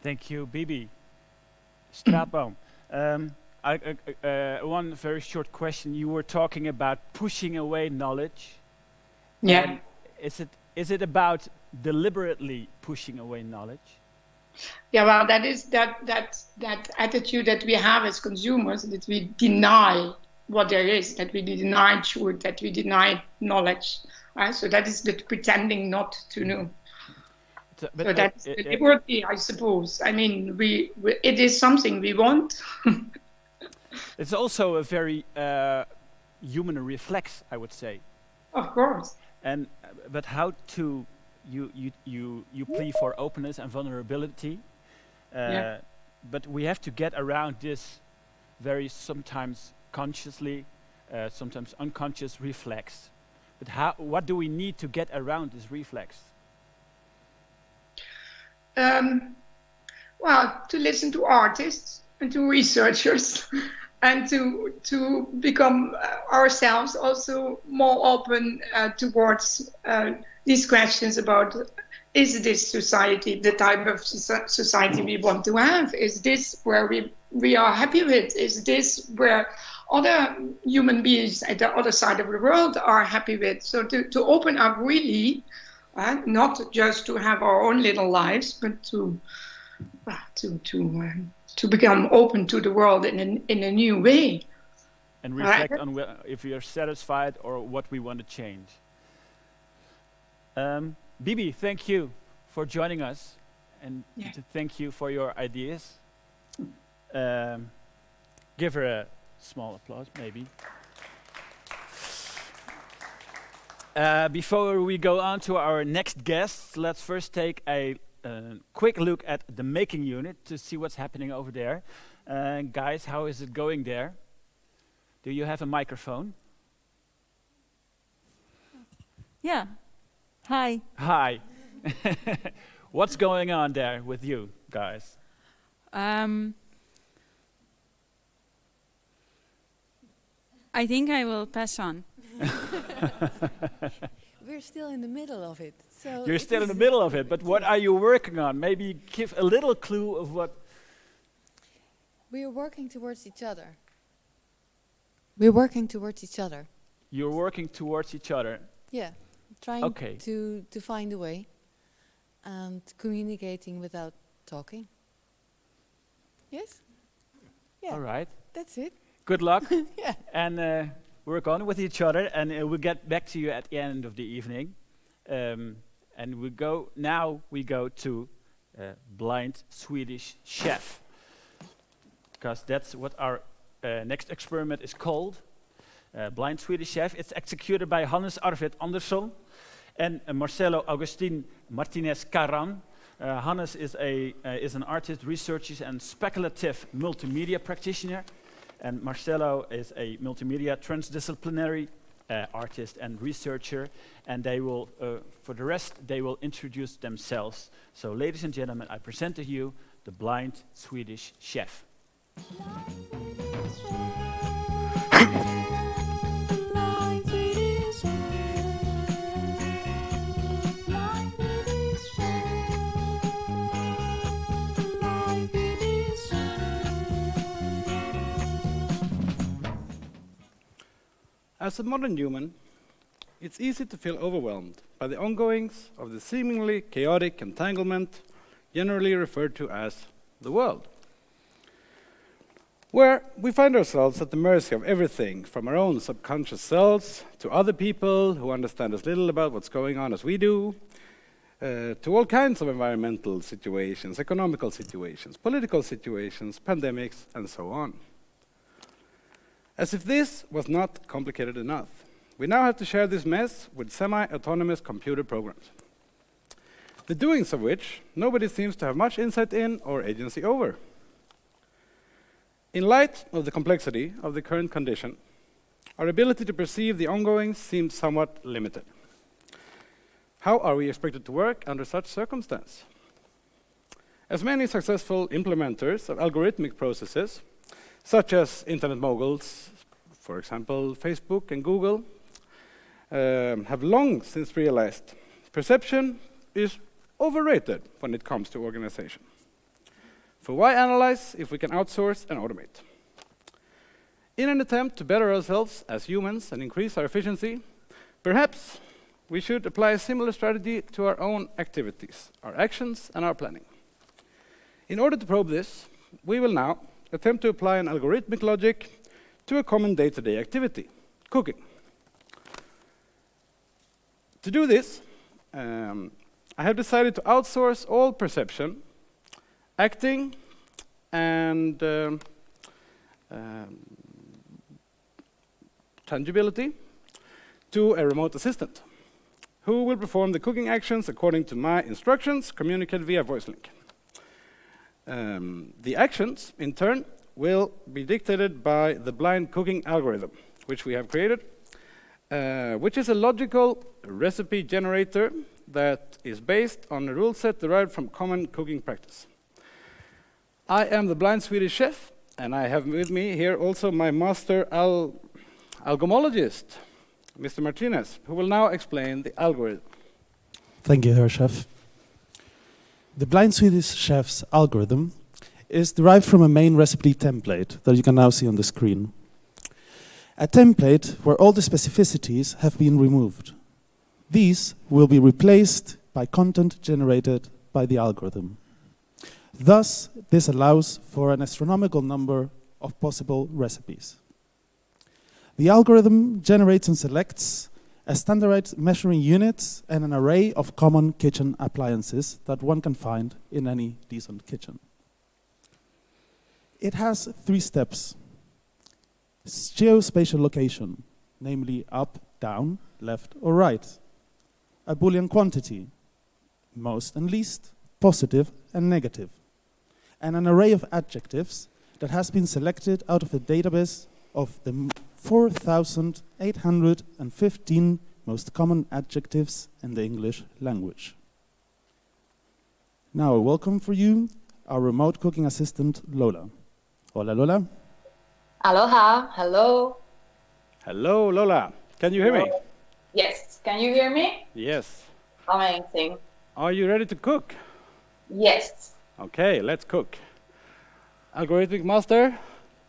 Thank you, Bibi. Straatboom. One very short question. You were talking about pushing away knowledge. Yeah. And is it about deliberately pushing away knowledge? Yeah, well, that is that attitude that we have as consumers, that we deny what there is, that we deny truth, that we deny knowledge. So that is the pretending not to know. So that's deliberately, I suppose. I mean, it is something we want. It's also a very human reflex, I would say. Of course. And but how to you plea for openness and vulnerability, but we have to get around this very sometimes consciously, sometimes unconscious reflex. But what do we need to get around this reflex? Well, to listen to artists and to researchers and to become ourselves also more open towards these questions about, is this society the type of society we want to have? Is this where we are happy with? Is this where other human beings at the other side of the world are happy with? So to open up really, not just to have our own little lives, but to become open to the world in a new way. And reflect on if we are satisfied or what we want to change. Bibi, thank you for joining us, and to thank you for your ideas. Give her a small applause, maybe. Before we go on to our next guest, let's first take a quick look at the making unit to see what's happening over there. Guys, how is it going there? Do you have a microphone? Yeah. Hi. Hi. What's going on there with you guys? I think I will pass on. We're still in the middle of it. So You're still in the middle of it, but what are you working on? Maybe give a little clue of what... We're working towards each other. We're working towards each other. You're working towards each other. Yeah, trying to find a way and communicating without talking. Yes? Yeah. All right. That's it. Good luck. Yeah. And work on with each other, and we'll get back to you at the end of the evening. And we go to Blind Swedish Chef, because that's what our next experiment is called. Blind Swedish Chef. It's executed by Hannes Arvid Andersson and Marcelo Agustin Martinez Carran. Hannes is an artist, researcher, and speculative multimedia practitioner. And Marcelo is a multimedia transdisciplinary artist and researcher. And they will, for the rest, they will introduce themselves. So, ladies and gentlemen, I present to you the Blind Swedish Chef. As a modern human, it's easy to feel overwhelmed by the ongoings of the seemingly chaotic entanglement generally referred to as the world, where we find ourselves at the mercy of everything from our own subconscious selves to other people who understand as little about what's going on as we do, to all kinds of environmental situations, economical situations, political situations, pandemics, and so on. As if this was not complicated enough, we now have to share this mess with semi-autonomous computer programs, the doings of which nobody seems to have much insight in or agency over. In light of the complexity of the current condition, our ability to perceive the ongoings seems somewhat limited. How are we expected to work under such circumstance? As many successful implementers of algorithmic processes, such as internet moguls, for example, Facebook and Google, have long since realized perception is overrated when it comes to organization. For why analyze if we can outsource and automate? In an attempt to better ourselves as humans and increase our efficiency, perhaps we should apply a similar strategy to our own activities, our actions, and our planning. In order to probe this, we will now attempt to apply an algorithmic logic to a common day-to-day activity, cooking. To do this, I have decided to outsource all perception, acting, and tangibility to a remote assistant, who will perform the cooking actions according to my instructions, communicated via voice link. The actions, in turn, will be dictated by the blind cooking algorithm, which we have created, which is a logical recipe generator that is based on a rule set derived from common cooking practice. I am the blind Swedish chef, and I have with me here also my master algomologist, Mr. Martinez, who will now explain the algorithm. Thank you, Herr Chef. The blind Swedish chef's algorithm is derived from a main recipe template that you can now see on the screen. A template where all the specificities have been removed. These will be replaced by content generated by the algorithm. Thus, this allows for an astronomical number of possible recipes. The algorithm generates and selects a standardized measuring units and an array of common kitchen appliances that one can find in any decent kitchen. It has 3 steps. Geospatial location, namely up, down, left, or right. A Boolean quantity, most and least, positive and negative. And an array of adjectives that has been selected out of a database of the 4,815 most common adjectives in the English language. Now, a welcome for you, our remote cooking assistant, Lola. Hola, Lola. Aloha, hello. Hello, Lola. Can you hear me? Yes, can you hear me? Yes. Amazing. Are you ready to cook? Yes. Okay, let's cook. Algorithmic master,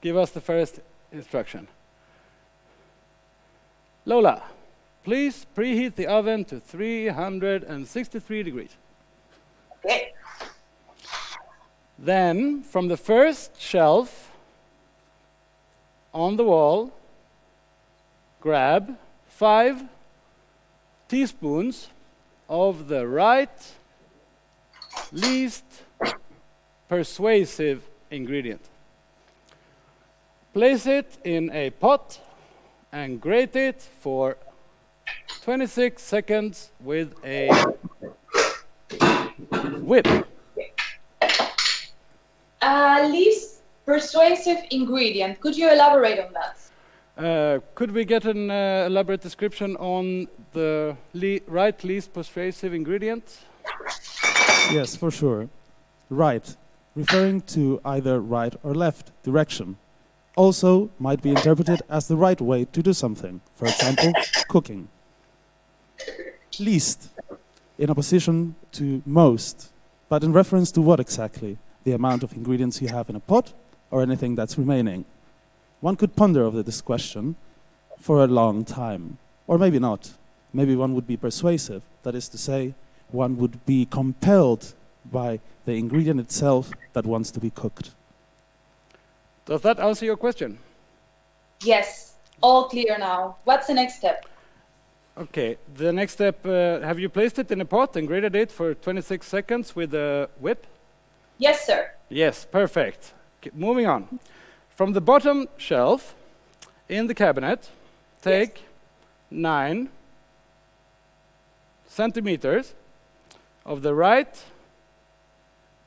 give us the first instruction. Lola, please preheat the oven to 363 degrees. Okay. Then, from the first shelf on the wall, grab 5 teaspoons of the right least persuasive ingredient. Place it in a pot and grate it for 26 seconds with a whip. Least persuasive ingredient. Could you elaborate on that? Could we get an elaborate description on the right least persuasive ingredient? Yes, for sure. Right, referring to either right or left direction. Also might be interpreted as the right way to do something. For example, cooking. Least, in opposition to most, but in reference to what exactly? The amount of ingredients you have in a pot or anything that's remaining? One could ponder over this question. for a long time. Or maybe not. Maybe one would be persuasive. That is to say, one would be compelled by the ingredient itself that wants to be cooked. Does that answer your question? Yes, all clear now. What's the next step? Okay, the next step, have you placed it in a pot and grated it for 26 seconds with a whip? Yes, sir. Yes, perfect. Moving on. From the bottom shelf in the cabinet, take 9 centimeters of the right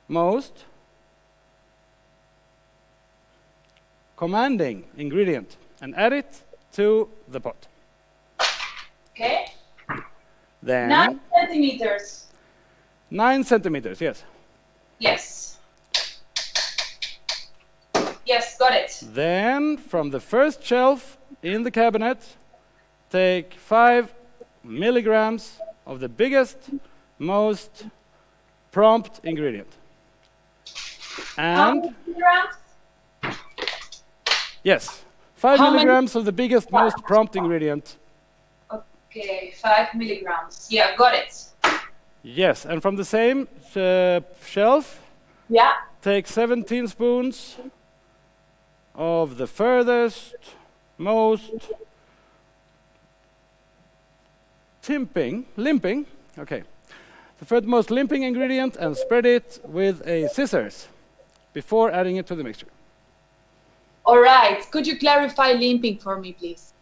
most commanding ingredient and add it to the pot. Okay. Then 9 centimeters. 9 centimeters, yes. Yes. Yes, got it. Then from the first shelf in the cabinet, take 5 milligrams of the biggest, most prompt ingredient. How And many milligrams? yes, 5 How many? milligrams of the biggest, most prompt ingredient. Okay, 5 milligrams. Yeah, got it. Yes, and from the same shelf, Yeah. take 17 spoons of the furthest, most limping, okay, the furthermost limping ingredient and spread it with a scissors before adding it to the mixture. All right. Could you clarify limping for me, please?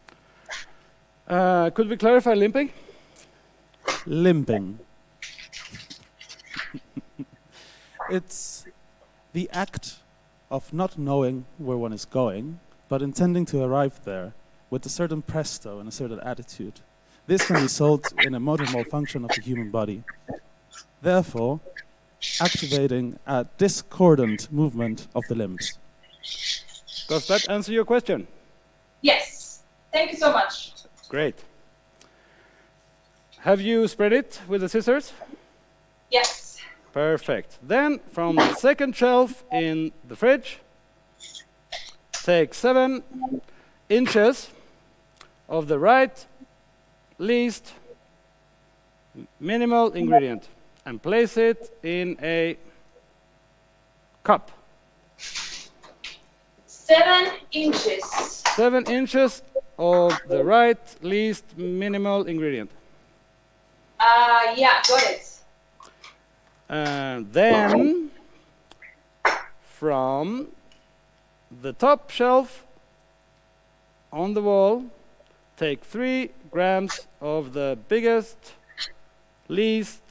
Could we clarify limping? Limping. It's the act of not knowing where one is going, but intending to arrive there with a certain presto and a certain attitude. This can result in a motor malfunction of the human body. Therefore, activating a discordant movement of the limbs. Does that answer your question? Yes. Thank you so much. Great. Have you spread it with the scissors? Yes. Perfect. Then from the second shelf in the fridge, take 7 inches of the right least minimal ingredient and place it in a cup. 7 inches. 7 inches of the right least minimal ingredient. Yeah, got it. And then from the top shelf on the wall, take 3 grams of the biggest, least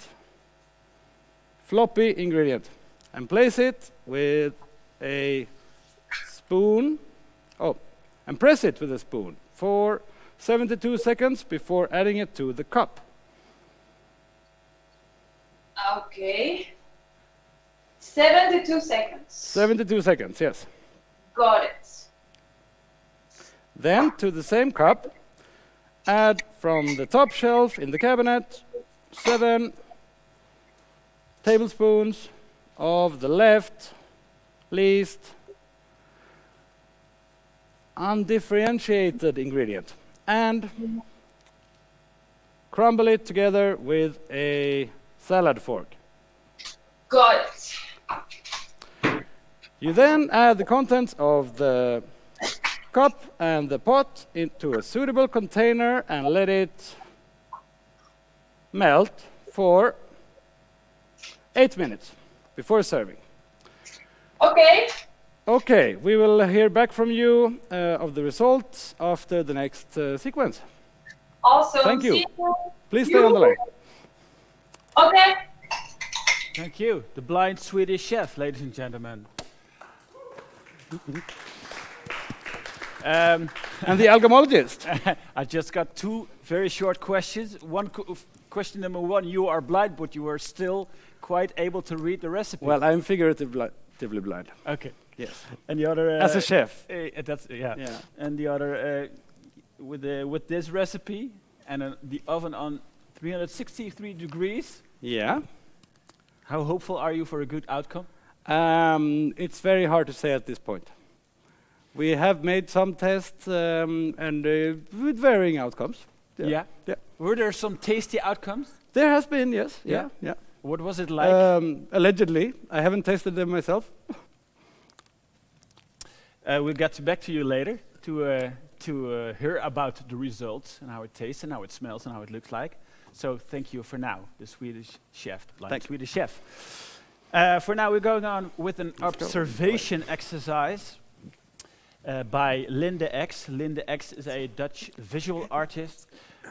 floppy ingredient and place it with a spoon, and press it with a spoon for 72 seconds before adding it to the cup. Okay. 72 seconds. 72 seconds, yes. Got it. Then to the same cup, add from the top shelf in the cabinet 7 tablespoons of the left least undifferentiated ingredient and crumble it together with a salad fork. Got it. You then add the contents of the cup and the pot into a suitable container and let it melt for 8 minutes before serving. Okay. Okay, we will hear back from you of the results after the next sequence. Awesome. Thank you. See you. Please stay on the line. Okay. Thank you. The blind Swedish chef, ladies and gentlemen. And the algamologist. I just got 2 very short questions. Question number 1, you are blind, but you are still quite able to read the recipe. Well, I'm figuratively blind. Okay. Yes. And the other... As a chef. That's, yeah. Yeah. And the other, with this recipe and the oven on 363 degrees, Yeah. how hopeful are you for a good outcome? It's very hard to say at this point. We have made some tests and with varying outcomes. Yeah. Were there some tasty outcomes? There has been, yes. Yeah. Yeah. What was it like? Allegedly. I haven't tasted them myself. We'll get back to you later to hear about the results and how it tastes and how it smells and how it looks like. So thank you for now, the Swedish chef, Swedish chef. For now, we're going on with an observation exercise by Linde X. Linde X is a Dutch visual artist,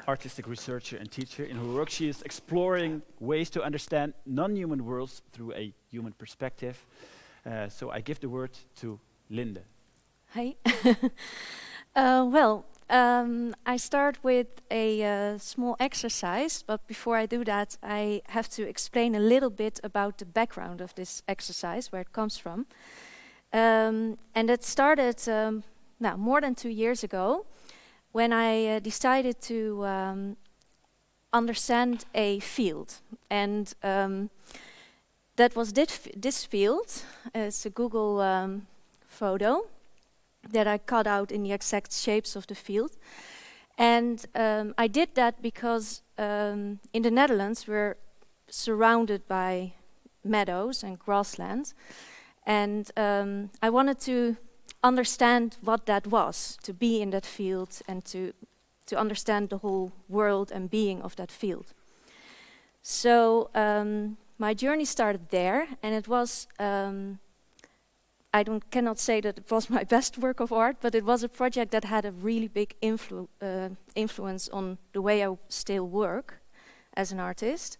artistic researcher and teacher. In her work, she is exploring ways to understand non-human worlds through a human perspective. So I give the word to Linde. Hi. I start with a small exercise, but before I do that, I have to explain a little bit about the background of this exercise, where it comes from. And it started more than 2 years ago, when I decided to understand a field. And that was this field. It's a Google photo that I cut out in the exact shapes of the field. And I did that because in the Netherlands we're surrounded by meadows and grasslands. And I wanted to understand what that was, to be in that field and to understand the whole world and being of that field. So my journey started there, and it was cannot say that it was my best work of art, but it was a project that had a really big influence on the way I still work as an artist.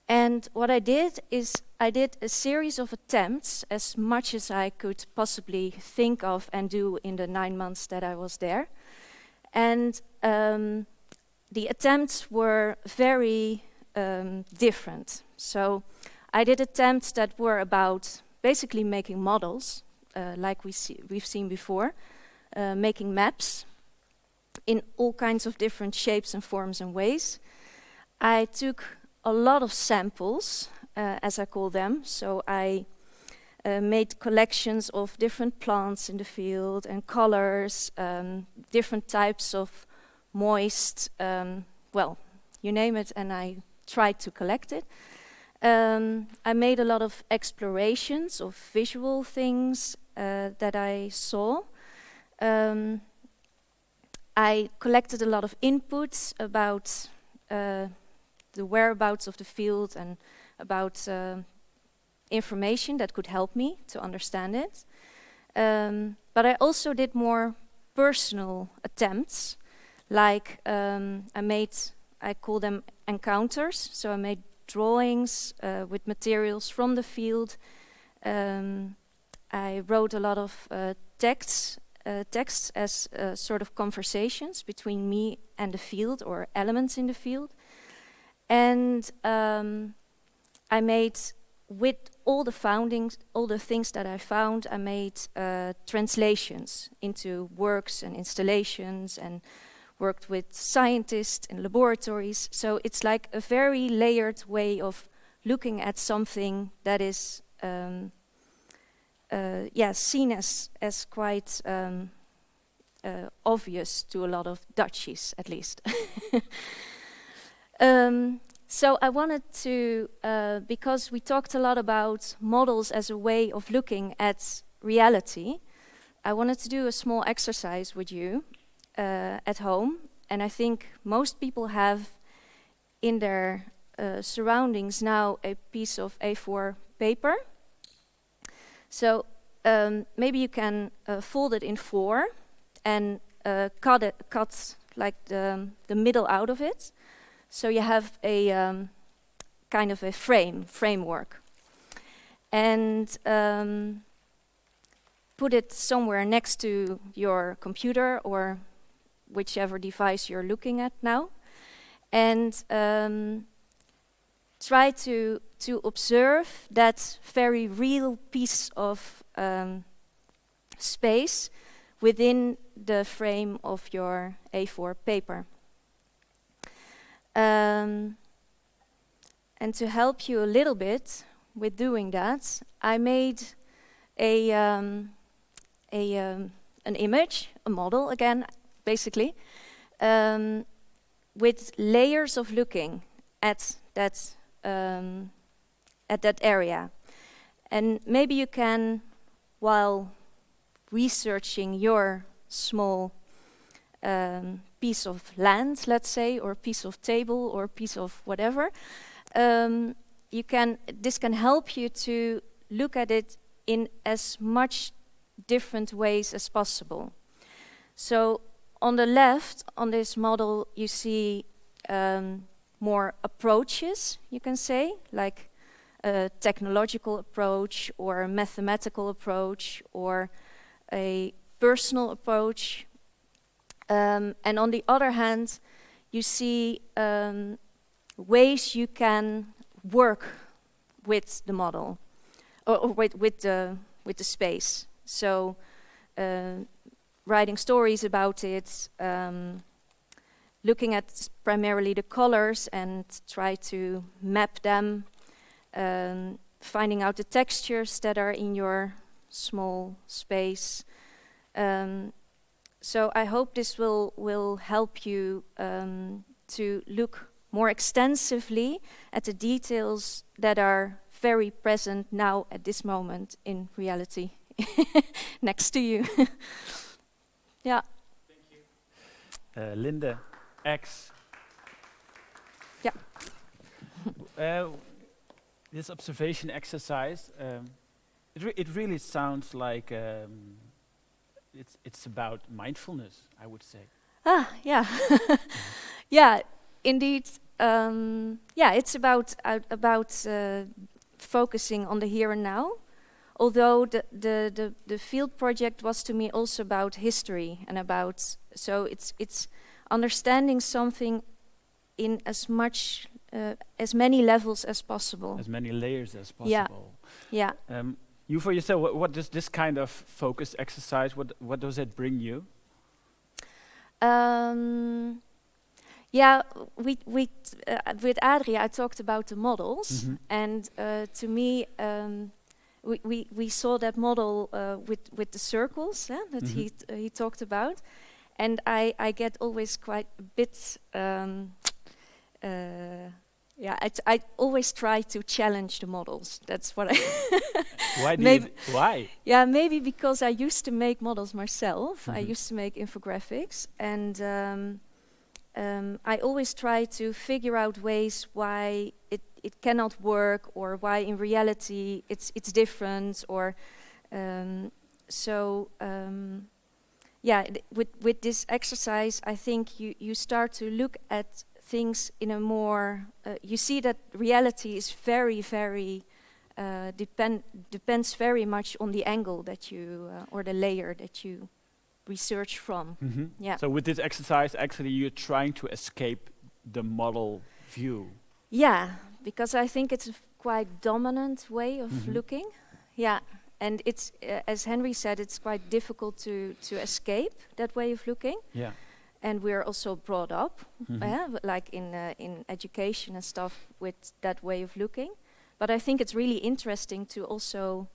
And what I did is I did a series of attempts, as much as I could possibly think of and do in the 9 months that I was there. And the attempts were very different. So I did attempts that were about basically making models, like we've seen before, making maps in all kinds of different shapes and forms and ways. I took a lot of samples, as I call them. So I made collections of different plants in the field and colors, different types of moist, you name it, and I tried to collect it. I made a lot of explorations of visual things that I saw. I collected a lot of inputs about the whereabouts of the field and about information that could help me to understand it. But I also did more personal attempts, like I call them encounters. So I made drawings with materials from the field. I wrote a lot of texts as sort of conversations between me and the field, or elements in the field. And I made, with all the things that I found, I made translations into works and installations, and worked with scientists in laboratories. So it's like a very layered way of looking at something that is seen as quite obvious to a lot of Dutchies, at least. So I wanted to, because we talked a lot about models as a way of looking at reality, I wanted to do a small exercise with you at home. And I think most people have in their surroundings now a piece of A4 paper. So maybe you can fold it in 4 and cut like the middle out of it. So you have a kind of a framework. And put it somewhere next to your computer or whichever device you're looking at now. And try to observe that very real piece of space within the frame of your A4 paper. And to help you a little bit with doing that, I made a an image, a model again, basically, with layers of looking at that area. And maybe you can, while researching your small piece of land, let's say, or piece of table, or piece of whatever, this can help you to look at it in as much different ways as possible. So on the left, on this model, you see more approaches, you can say, like a technological approach, or a mathematical approach, or a personal approach. And on the other hand, you see ways you can work with the model, or with the space. So writing stories about it, looking at primarily the colors and try to map them, finding out the textures that are in your small space. So I hope this will help you to look more extensively at the details that are very present now at this moment in reality next to you. Yeah. Thank you. Linde, X. Yeah. This observation exercise, it really sounds like it's about mindfulness, I would say. Ah, yeah. Yeah, indeed. Yeah, it's about focusing on the here and now. Although the field project was to me also about history and about, so it's understanding something in as much as many levels as possible. As many layers as possible. Yeah. You for yourself, what does this kind of focus exercise, what does it bring you? Yeah, with Adria, I talked about the models, and to me, we saw that model with the circles that he talked about, and I get always quite a bit. Yeah, I always try to challenge the models. That's what I. Why? Yeah, maybe because I used to make models myself. I used to make infographics, and I always try to figure out ways why it cannot work, or why in reality it's different, or yeah. With this exercise, I think you start to look at things in a more. You see that reality is very, very depends very much on the angle that you or the layer that you research from. Yeah. So with this exercise, actually, you're trying to escape the model view. Yeah, because I think it's a quite dominant way of looking. Yeah, and it's as Henry said, it's quite difficult to escape that way of looking. Yeah. And we're also brought up, like in education and stuff, with that way of looking. But I think it's really interesting to also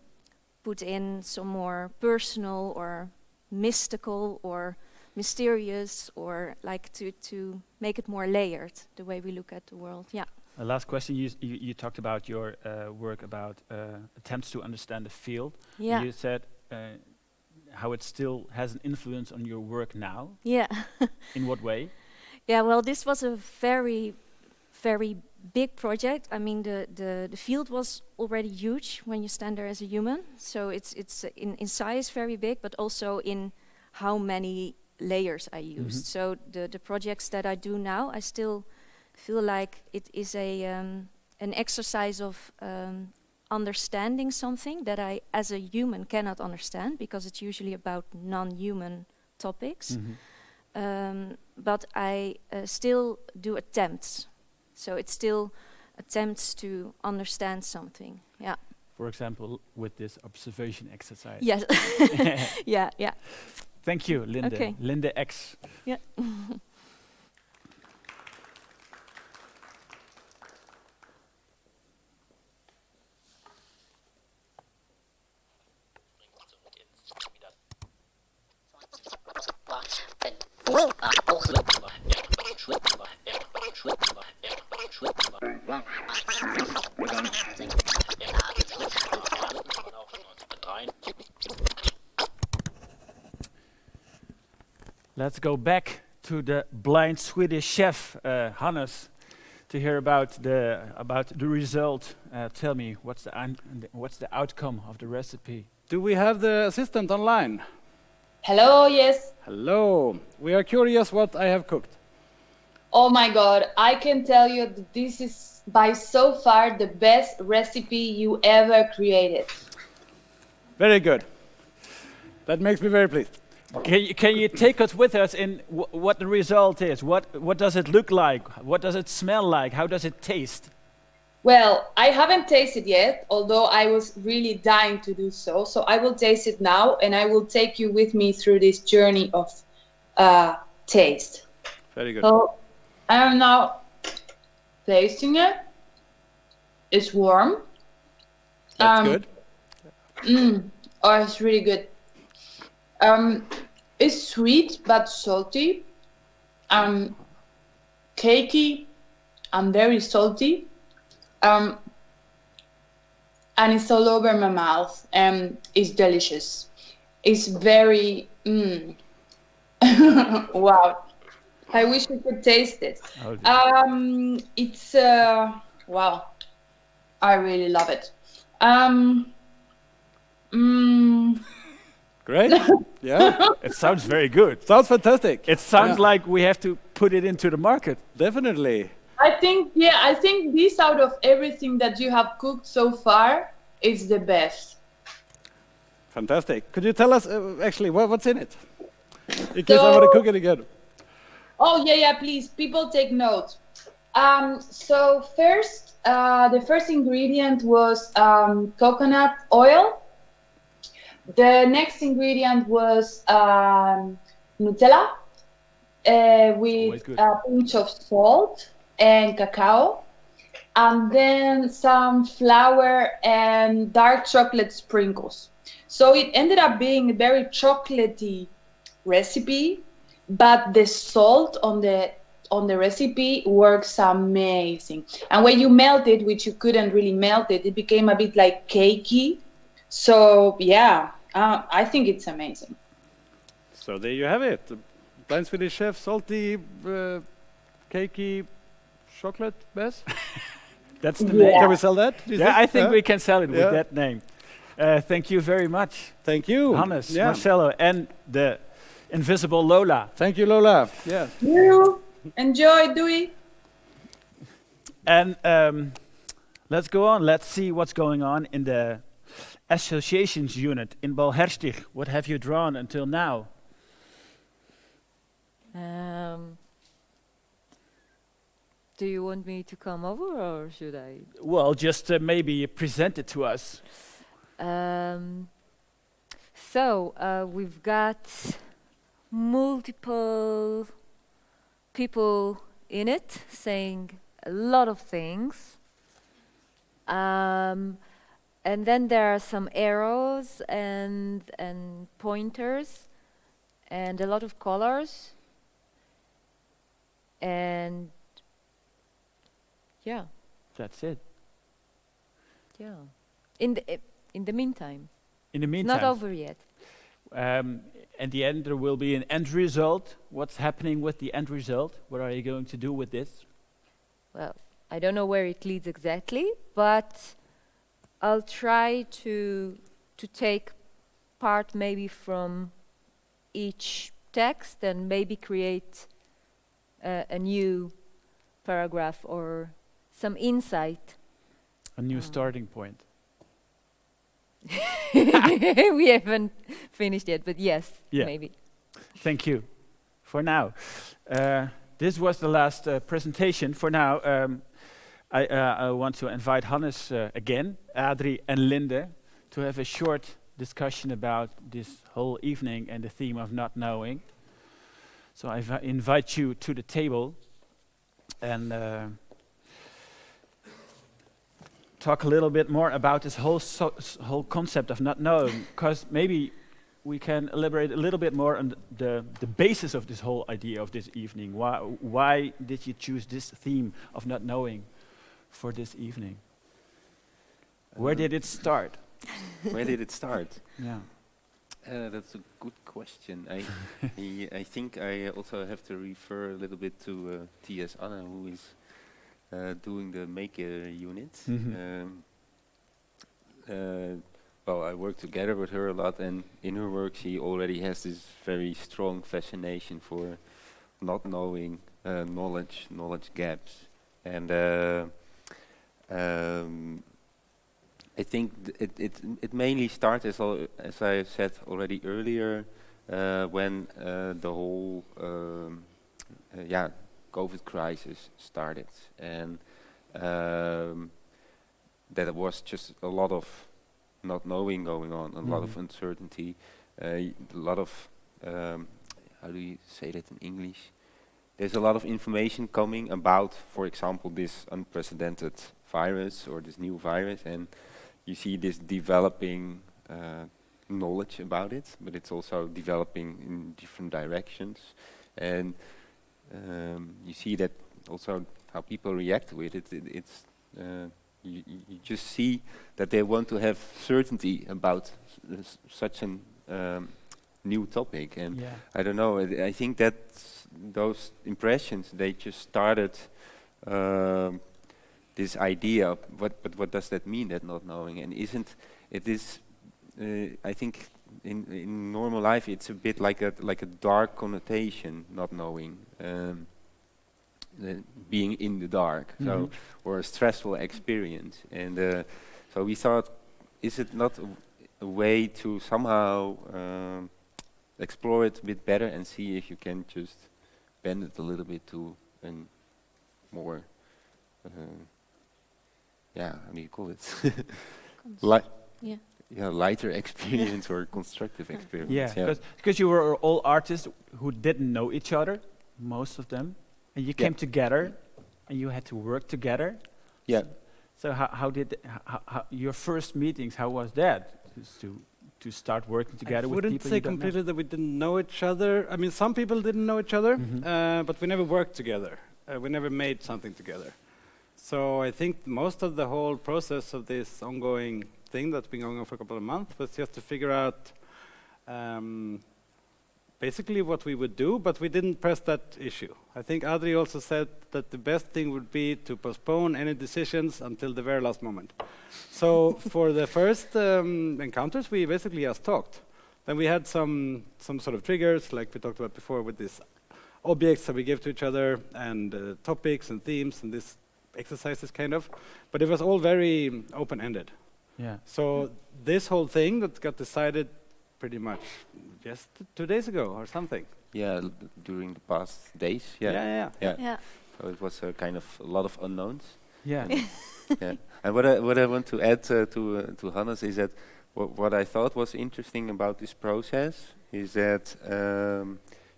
put in some more personal or mystical or mysterious, or like to make it more layered, the way we look at the world. Yeah. Last question, you talked about your work about attempts to understand the field. Yeah. You said how it still has an influence on your work now. Yeah. In what way? Yeah, well, this was a very, very big project. I mean, the field was already huge when you stand there as a human. So it's in size very big, but also in how many layers I used. So the projects that I do now, I still feel like it is an exercise of understanding something that I, as a human, cannot understand, because it's usually about non-human topics. But I still do attempts. So it still attempts to understand something. Yeah. For example, with this observation exercise. Yes. Yeah, yeah. Thank you, Linde. Okay. Linde X. Yeah. Let's go back to the blind Swedish chef, Hannes, to hear about the result. Tell me, what's the outcome of the recipe? Do we have the assistant online? Hello, yes. Hello. We are curious what I have cooked. Oh my God, I can tell you that this is by so far the best recipe you ever created. Very good. That makes me very pleased. Can you take us with us in what the result is? What does it look like? What does it smell like? How does it taste? Well, I haven't tasted yet, although I was really dying to do so. So I will taste it now, and I will take you with me through this journey of taste. Very good. So I am now tasting it. It's warm. That's good. Oh, it's really good. It's sweet but salty. Cakey and very salty. And it's all over my mouth. It's delicious. It's very wow. I wish you could taste it. It's wow. I really love it. Great. Yeah. It sounds very good. Sounds fantastic. It sounds like we have to put it into the market. Definitely. I think this out of everything that you have cooked so far is the best. Fantastic. Could you tell us actually what's in it? In case I want to cook it again. Oh yeah, please. People take note. So first, the first ingredient was coconut oil. The next ingredient was Nutella with a pinch of salt and cacao, and then some flour and dark chocolate sprinkles. So it ended up being a very chocolatey recipe, but the salt on the recipe works amazing. And when you melt it, which you couldn't really melt it, it became a bit like cakey. So yeah, I think it's amazing. So there you have it. The blind Swedish chef, salty, cakey, chocolate mess. That's the name. Can we sell that? Yeah, I think we can sell it with that name. Thank you very much. Thank you, Hannes, Marcelo, and the invisible Lola. Thank you, Lola. Yeah. You enjoy, Dewey. And let's go on. Let's see what's going on in the associations unit in Balherstig. What have you drawn until now? Do you want me to come over or should I? Well, just maybe present it to us. So we've got multiple people in it saying a lot of things. And then there are some arrows and pointers and a lot of colors. And yeah. That's it. Yeah. In the meantime. In the meantime. It's not over yet. At the end, there will be an end result. What's happening with the end result? What are you going to do with this? Well, I don't know where it leads exactly, but I'll try to take part maybe from each text and maybe create a new paragraph or some insight. A new starting point. We haven't finished yet, but yes, maybe. Thank you. For now. This was the last presentation. For now, I want to invite Hannes again, Adri and Linde, to have a short discussion about this whole evening and the theme of not knowing. So I invite you to the table and talk a little bit more about this whole concept of not knowing, because maybe we can elaborate a little bit more on the basis of this whole idea of this evening. Why did you choose this theme of not knowing for this evening? Where did it start? Where did it start? Yeah. That's a good question. I think I also have to refer a little bit to T.S. Anna, who is doing the maker unit. Well, I work together with her a lot, and in her work she already has this very strong fascination for not knowing, knowledge gaps, and I think it mainly started, as I said already earlier, when the whole COVID crisis started, and that was just a lot of not knowing going on, a lot of uncertainty, a lot of how do you say that in English? There's a lot of information coming about, for example, this unprecedented virus or this new virus, and you see this developing knowledge about it, but it's also developing in different directions, and you see that also how people react to it. You just see that they want to have certainty about such a new topic, and I don't know. I think that those impressions, they just started this idea of what does that mean, that not knowing, and isn't it is I think in normal life it's a bit like a dark connotation, not knowing, being in the dark, so or a stressful experience, and so we thought, is it not a way to somehow explore it a bit better and see if you can just bend it a little bit to a more how do you call it? Lighter experience or constructive experience. Yeah, because you were all artists who didn't know each other, most of them, and you came together, and you had to work together. Yeah. So how did your first meetings? How was that? To start working together with people. I wouldn't say completely that we didn't know each other. I mean, some people didn't know each other, but we never worked together. We never made something together. So I think most of the whole process of this ongoing thing that's been going on for a couple of months was just to figure out basically what we would do, but we didn't press that issue. I think Adri also said that the best thing would be to postpone any decisions until the very last moment. So for the first encounters, we basically just talked. Then we had some sort of triggers, like we talked about before, with these objects that we give to each other, and topics and themes and these exercises kind of. But it was all very open-ended. Yeah. So this whole thing that got decided pretty much just 2 days ago or something. Yeah, during the past days. Yeah. So it was a kind of a lot of unknowns. Yeah. Yeah. And what I want to add to Hannes is that what I thought was interesting about this process is that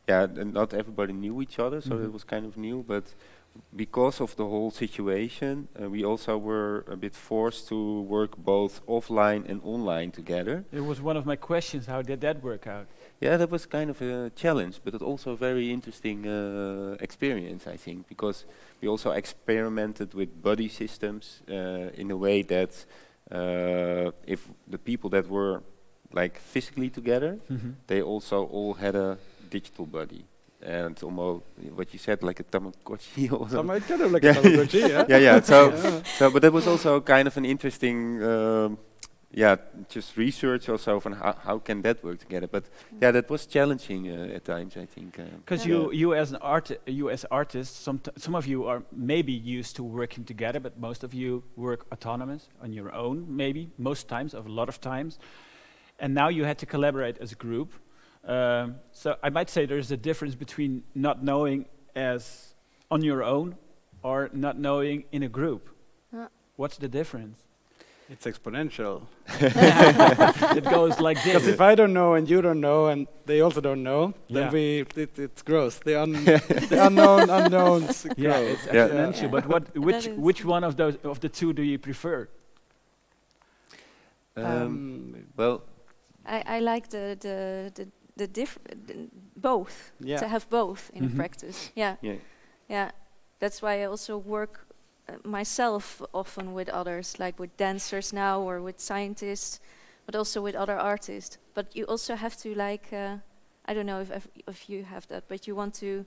not everybody knew each other, so it was kind of new, but because of the whole situation, we also were a bit forced to work both offline and online together. It was one of my questions. How did that work out? Yeah, that was kind of a challenge, but it also a very interesting experience, I think, because we also experimented with buddy systems in a way that if the people that were like physically together, they also all had a digital buddy. And almost what you said, like a Tamagotchi or something. Kind of like a Tamagotchi, yeah. Yeah. So, but that was also kind of an interesting, just research also on how can that work together. But yeah, that was challenging at times, I think. Because you as artists, some of you are maybe used to working together, but most of you work autonomous on your own, maybe most times, a lot of times, and now you had to collaborate as a group. So I might say there's a difference between not knowing as on your own or not knowing in a group. What's the difference? It's exponential. It goes like this. Because if I don't know and you don't know and they also don't know, then it's gross. The unknown unknowns grow. Yeah, it's exponential. But which one of the two do you prefer? Well, I like both, Yeah. to have both in Mhm. practice. Yeah, Yeah. yeah. That's why I also work myself often with others, like with dancers now or with scientists, but also with other artists. But you also have to I don't know if you have that, but you want to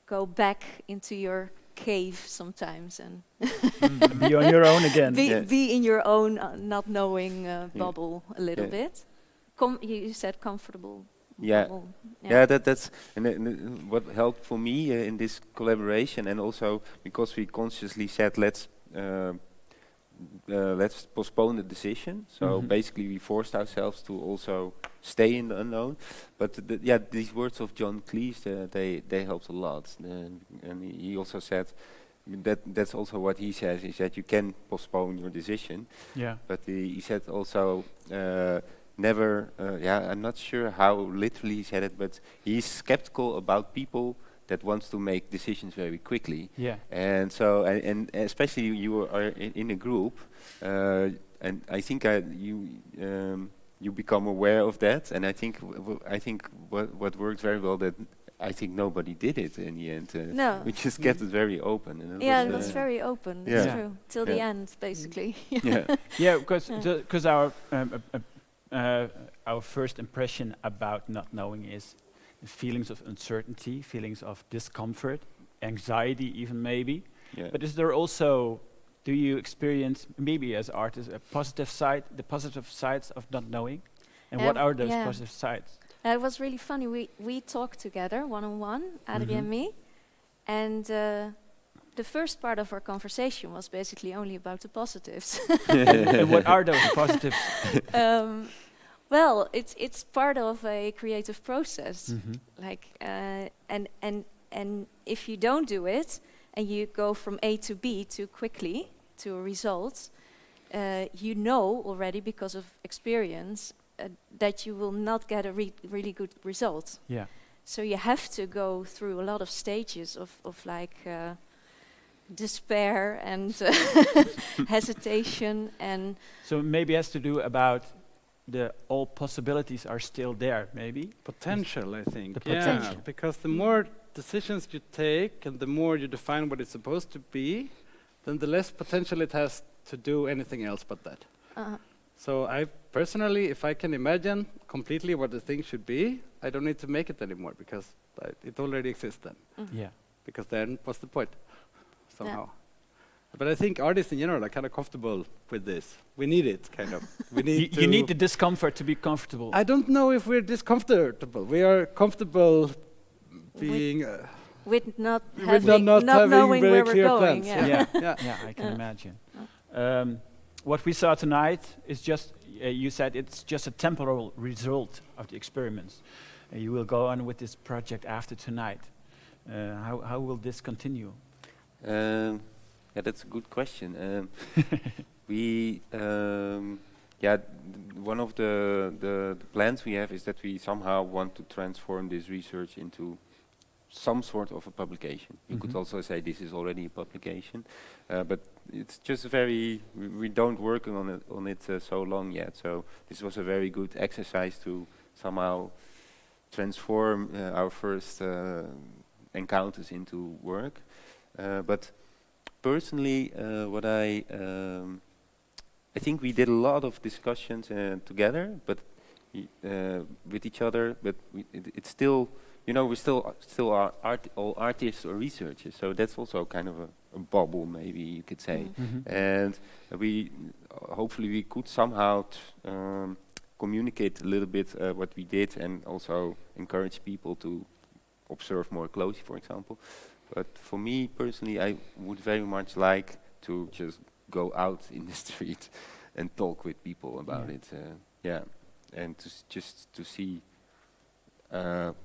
go back into your cave sometimes and Be on your own again. be in your own not knowing bubble a little bit. You said comfortable. Yeah. Bubble. Yeah, that's what helped for me in this collaboration, and also because we consciously said let's postpone the decision. So Mhm. basically, we forced ourselves to also stay in the unknown. But these words of John Cleese, they helped a lot. And he also said that's also what he says, is that you can postpone your decision. Yeah. But he said also never. I'm not sure how literally he said it, but he's skeptical about people that wants to make decisions very quickly. Yeah. And so, and especially you are in a group, and I think you become aware of that. And I think what worked very well, that I think nobody did it in the end. No. We just kept it very open. And it Yeah, was, that's very open. yeah. That's true. Till the Yeah. end, basically. Yeah. Yeah, because our first impression about not knowing is feelings of uncertainty, feelings of discomfort, anxiety, even maybe. Yeah. But is there also, do you experience maybe as artists the positive sides of not knowing, and what are those yeah. positive sides? It was really funny. We talked together one-on-one, Adrie and me, and the first part of our conversation was basically only about the positives. And what are those positives? Well, it's part of a creative process. Mhm. Like, and if you don't do it, and you go from A to B too quickly to a result, you know already because of experience that you will not get a really good result. Yeah. So you have to go through a lot of stages of despair and hesitation, and So maybe it has to do about all possibilities are still there, maybe? Potential, I think. The Yeah, potential. because the more decisions you take and the more you define what it's supposed to be, then the less potential it has to do anything else but that. So I personally, if I can imagine completely what the thing should be, I don't need to make it anymore, because it already exists then. Yeah. Because then what's the point? Somehow. But I think artists in general are kind of comfortable with this. We need it, kind of. We need You need the discomfort to be comfortable. I don't know if we're discomfortable. We are comfortable being... with not with not having knowing very where we're clear going. plans. Yeah. Yeah, I can imagine. What we saw tonight is just, you said it's just a temporal result of the experiments. You will go on with this project after tonight. How will this continue? Yeah, that's a good question. One of the plans we have is that we somehow want to transform this research into some sort of a publication. You could also say this is already a publication, but it's just we don't work on it so long yet. So this was a very good exercise to somehow transform our first encounters into work. But personally, I think we did a lot of discussions together, but with each other. But it's still, we still are all artists or researchers. So that's also kind of a bubble, maybe you could say. And hopefully we could somehow communicate a little bit what we did, and also encourage people to observe more closely, for example. But for me personally, I would very much like to just go out in the street and talk with people about it. And just to see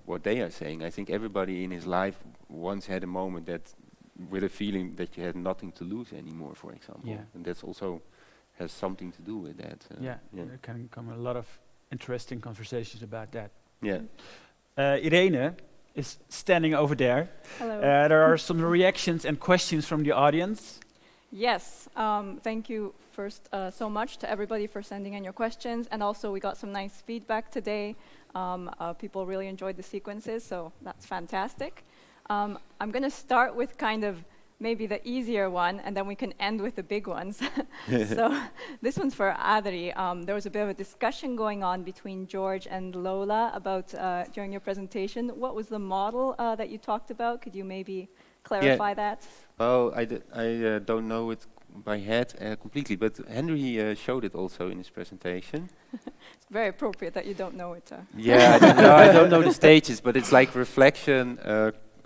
what they are saying. I think everybody in his life once had a moment with a feeling that you had nothing to lose anymore, for example. Yeah. And that's also has something to do with that. There can come a lot of interesting conversations about that. Yeah. Irene is standing over there. Hello. There are some reactions and questions from the audience. Yes, thank you first so much to everybody for sending in your questions, and also we got some nice feedback today. People really enjoyed the sequences, so that's fantastic. I'm going to start with kind of maybe the easier one, and then we can end with the big ones. So this one's for Adri. There was a bit of a discussion going on between George and Lola about during your presentation. What was the model that you talked about? Could you maybe clarify that? Well, I don't know it by head completely, but Henry showed it also in his presentation. It's very appropriate that you don't know it. Yeah, I don't know the stages, but it's like reflection,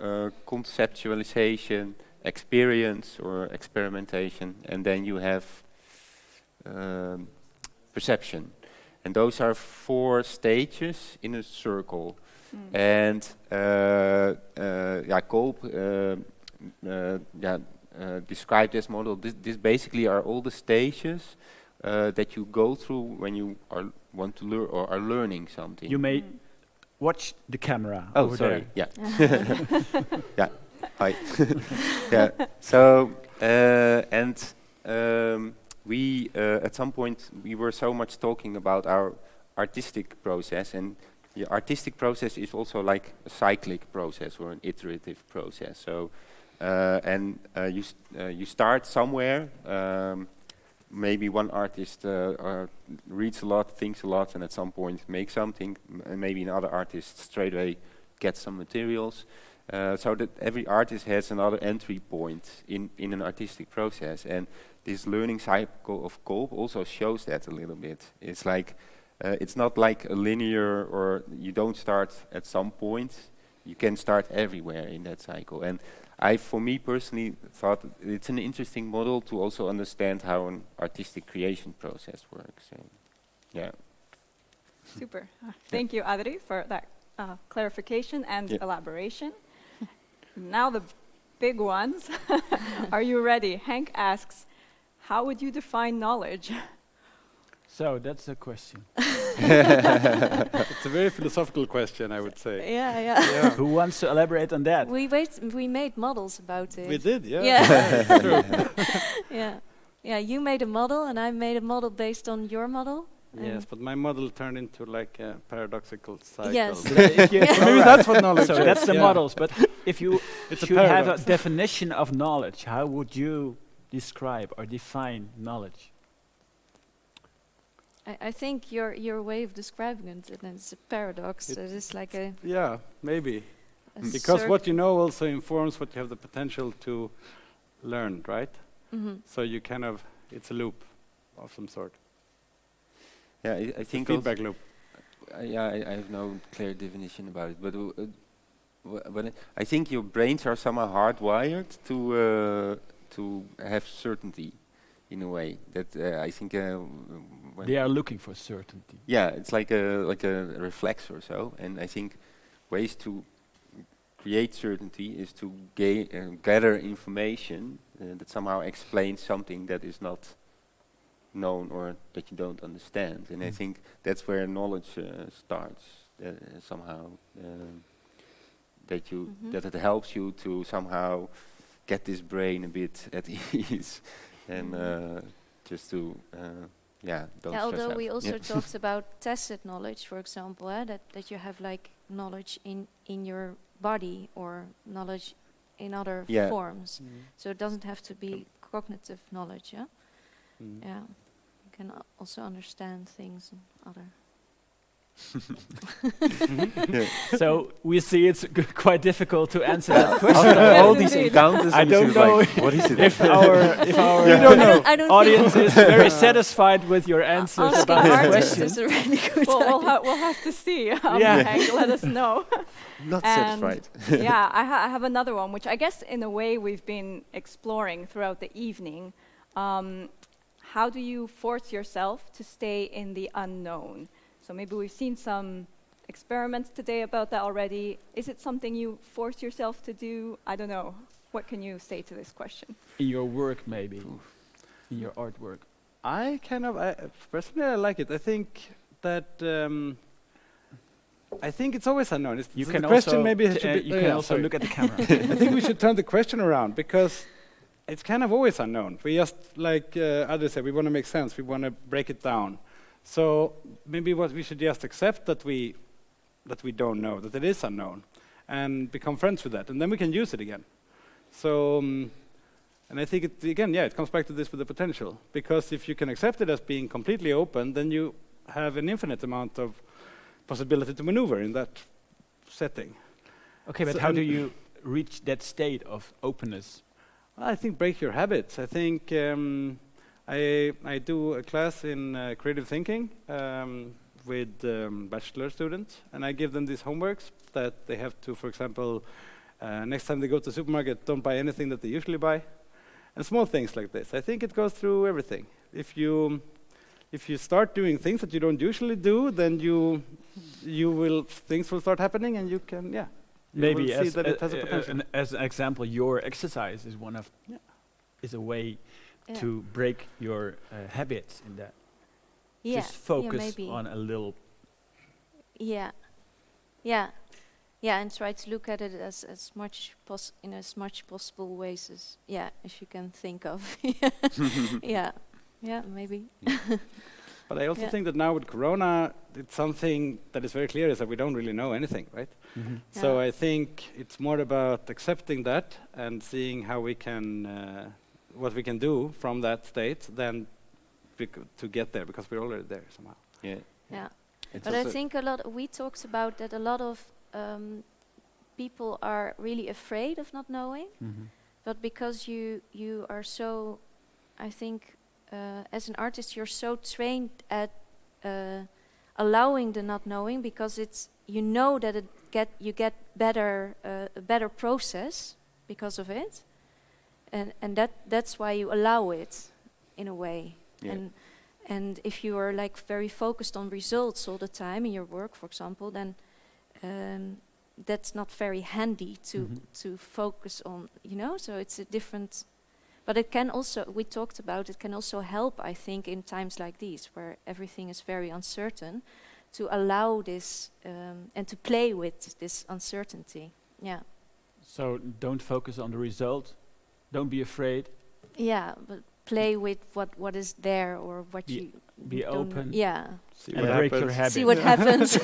conceptualization, experience or experimentation, and then you have perception. And those are 4 stages in a circle. And Kolb described this model. This basically are all the stages that you go through when you want to learn or are learning something. You may watch the camera. Oh, over sorry. there. Yeah. Yeah. Hi. Yeah. So we at some point we were so much talking about our artistic process, and the artistic process is also like a cyclic process or an iterative process. So you start somewhere. Maybe one artist reads a lot, thinks a lot, and at some point makes something. And maybe another artist straight away gets some materials. So that every artist has another entry point in an artistic process. And this learning cycle of Kolb also shows that a little bit. It's like, it's not like a linear, or you don't start at some point. You can start everywhere in that cycle. And for me personally, thought it's an interesting model to also understand how an artistic creation process works. So, yeah. Super. Thank you, Adri, for that clarification and elaboration. Now the big ones. Are you ready? Hank asks, how would you define knowledge? So that's a question. It's a very philosophical question, I would say. Yeah. Who wants to elaborate on that? We made models about it. We did, yeah. Yeah. True. Yeah, you made a model and I made a model based on your model. Yes, but my model turned into like a paradoxical cycle. Yes. Maybe that's what knowledge so is. that's the models, but if you It's a should have a paradox. definition of knowledge, how would you describe or define knowledge? I think your way of describing it, and it's a paradox. So it's like a Yeah, maybe. Because what you know also informs what you have the potential to learn, right? So you kind of, it's a loop of some sort. Yeah, I think feedback loop. I have no clear definition about it, but I think your brains are somehow hardwired to have certainty, in a way. That I think when They are looking for certainty. yeah, it's like a reflex or so, and I think ways to create certainty is to gather information that somehow explains something that is not known or that you don't understand. And I think that's where knowledge starts somehow. That it helps you to somehow get this brain a bit at ease, and just to don't stress although out. we also talked about tacit knowledge, for example, that you have like knowledge in your body or knowledge in other forms. So it doesn't have to be cognitive knowledge, yeah? Yeah, you can also understand things in other. So we see it's quite difficult to answer that question. After all these encounters, I don't know what is it? if our audience is very satisfied with your answers about this question. Is a really good we'll have to see. Hank, let us know. Not satisfied. Yeah, I have another one, which I guess in a way we've been exploring throughout the evening. How do you force yourself to stay in the unknown? So maybe we've seen some experiments today about that already. Is it something you force yourself to do? I don't know. What can you say to this question? In your work, maybe. In your artwork. Personally, I like it. I think that I think it's always unknown. You the can question also maybe should be you can also look at the camera. I think we should turn the question around, because it's kind of always unknown. We just, like others said, we want to make sense. We want to break it down. So maybe what we should just accept that we don't know, that it is unknown, and become friends with that, and then we can use it again. So, and I think it comes back to this with the potential, because if you can accept it as being completely open, then you have an infinite amount of possibility to maneuver in that setting. Okay, but So- how do you reach that state of openness? I think break your habits. I think I do a class in creative thinking with bachelor students, and I give them these homeworks that they have to, for example, next time they go to the supermarket, don't buy anything that they usually buy, and small things like this. I think it goes through everything. If you start doing things that you don't usually do, then things will start happening, and you can, you Maybe will see as that it has a potential. as an example, your exercise is is a way to break your habits in that. Just focus maybe. on a little. And try to look at it as much in as much possible ways as you can think of. Maybe. But I also think that now with Corona, it's something that is very clear is that we don't really know anything, right? So I think it's more about accepting that and seeing how we can, what we can do from that state than to get there, because we're already there somehow. Yeah. But I think we talked about that a lot of people are really afraid of not knowing, but because you are so, I think, as an artist, you're so trained at allowing the not knowing, because you know that you get a better process because of it, and that's why you allow it in a way. And if you are like very focused on results all the time in your work, for example, then that's not very handy to focus on, so it's a different. But it can also, we talked about, it can also help, I think, in times like these, where everything is very uncertain, to allow this and to play with this uncertainty. Yeah. So don't focus on the result. Don't be afraid. Yeah, but play with what is there, or what you be don't open. Yeah. See And what break happens. your habit. See what happens.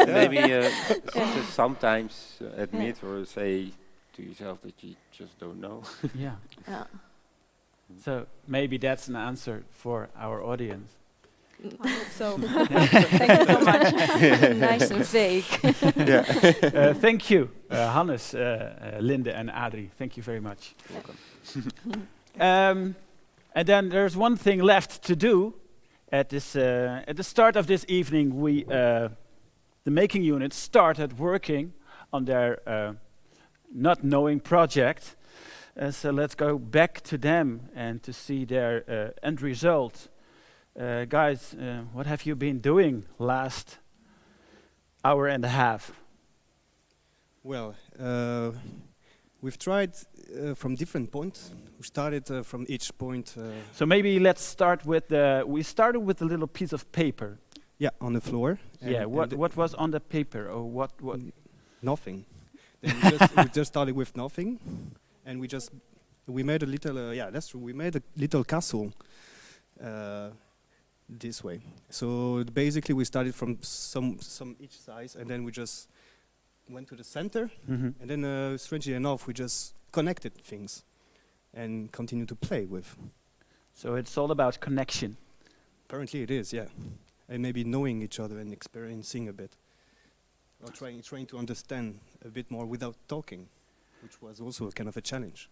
Maybe just sometimes admit or say to yourself that you just don't know. Yeah. Yeah. So maybe that's an answer for our audience. I hope so. Thank you so much. Nice and vague. Thank you, Hannes, Linde, and Adri. Thank you very much. Welcome. And then there's one thing left to do. At the start of this evening, the making unit started working on their not knowing project. So let's go back to them and to see their end result. Guys, what have you been doing last hour and a half? Well, we've tried from different points. We started from each point. So maybe let's start with we started with a little piece of paper. Yeah, on the floor. What was on the paper, or what? Nothing. Then we just started with nothing, and we made a little. That's true. We made a little castle. This way. So basically, we started from some each size, and then we just went to the center, and then strangely enough, we just connected things and continued to play with. So it's all about connection. Apparently, it is, yeah, and maybe knowing each other and experiencing a bit, or trying to understand a bit more without talking, which was also kind of a challenge.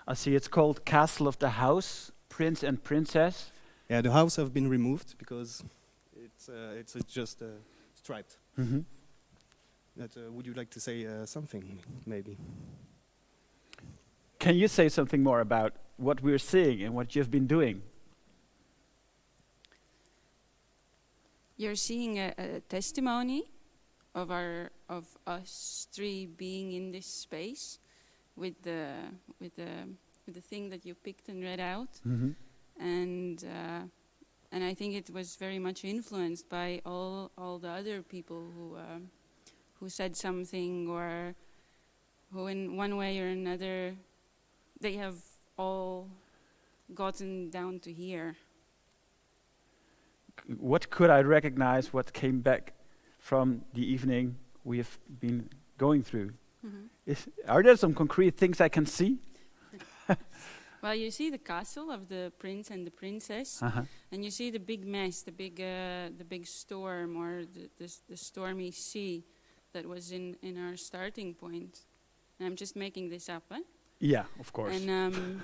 I see. It's called Castle of the House, Prince and Princess. Yeah, the house have been removed because it's just striped. Would you like to say something, maybe? Can you say something more about what we're seeing and what you've been doing? You're seeing a testimony of us three being in this space with the thing that you picked and read out. And I think it was very much influenced by all the other people who said something, or who in one way or another they have all gotten down to here. What could I recognize? What came back from the evening we have been going through? Are there some concrete things I can see? Well, you see the castle of the prince and the princess, and you see the big mess, the big storm, or the stormy sea that was in our starting point. And I'm just making this up, eh? Yeah, of course. And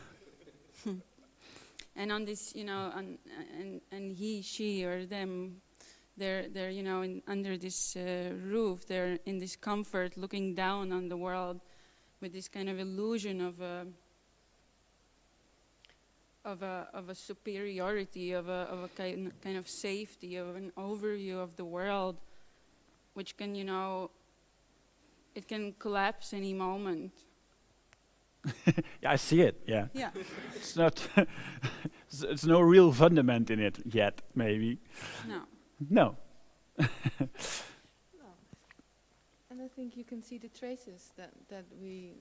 and on this, and he, she, or them, they're under this roof. They're in this comfort, looking down on the world, with this kind of illusion of a superiority, of a kind of safety, of an overview of the world, which can, it can collapse any moment. Yeah, I see it. Yeah. Yeah. It's not. It's no real fundament in it yet. Maybe. No. No. And I think you can see the traces that we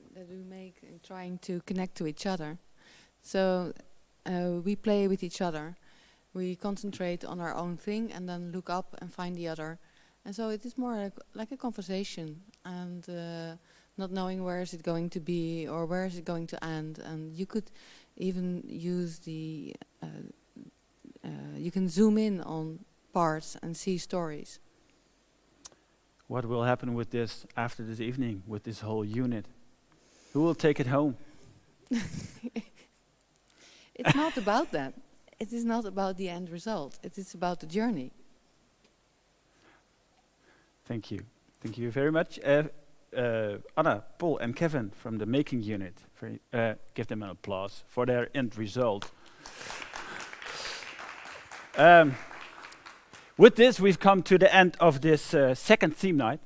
make in trying to connect to each other. So we play with each other. We concentrate on our own thing and then look up and find the other. And so it is more like a conversation, and not knowing where is it going to be or where is it going to end. And you could even use you can zoom in on parts and see stories. What will happen with this after this evening, with this whole unit? Who will take it home? It's not about that. It is not about the end result. It is about the journey. Thank you. Thank you very much. Anna, Paul, and Kevin from the making unit. Give them an applause for their end result. With this, we've come to the end of this second theme night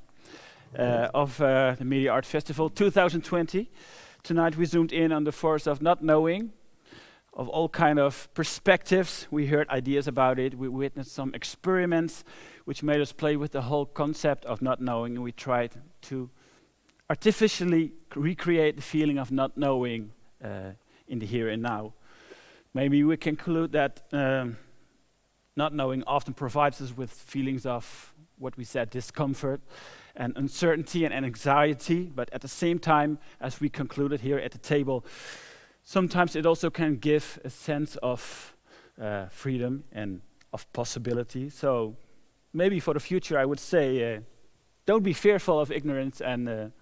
of the Media Art Festival 2020. Tonight we zoomed in on the force of not knowing, of all kind of perspectives. We heard ideas about it. We witnessed some experiments which made us play with the whole concept of not knowing, and we tried to artificially recreate the feeling of not knowing in the here and now. Maybe we can conclude that not knowing often provides us with feelings of what we said, discomfort and uncertainty and anxiety, but at the same time, as we concluded here at the table, sometimes it also can give a sense of freedom and of possibility. So maybe for the future I would say, don't be fearful of ignorance, and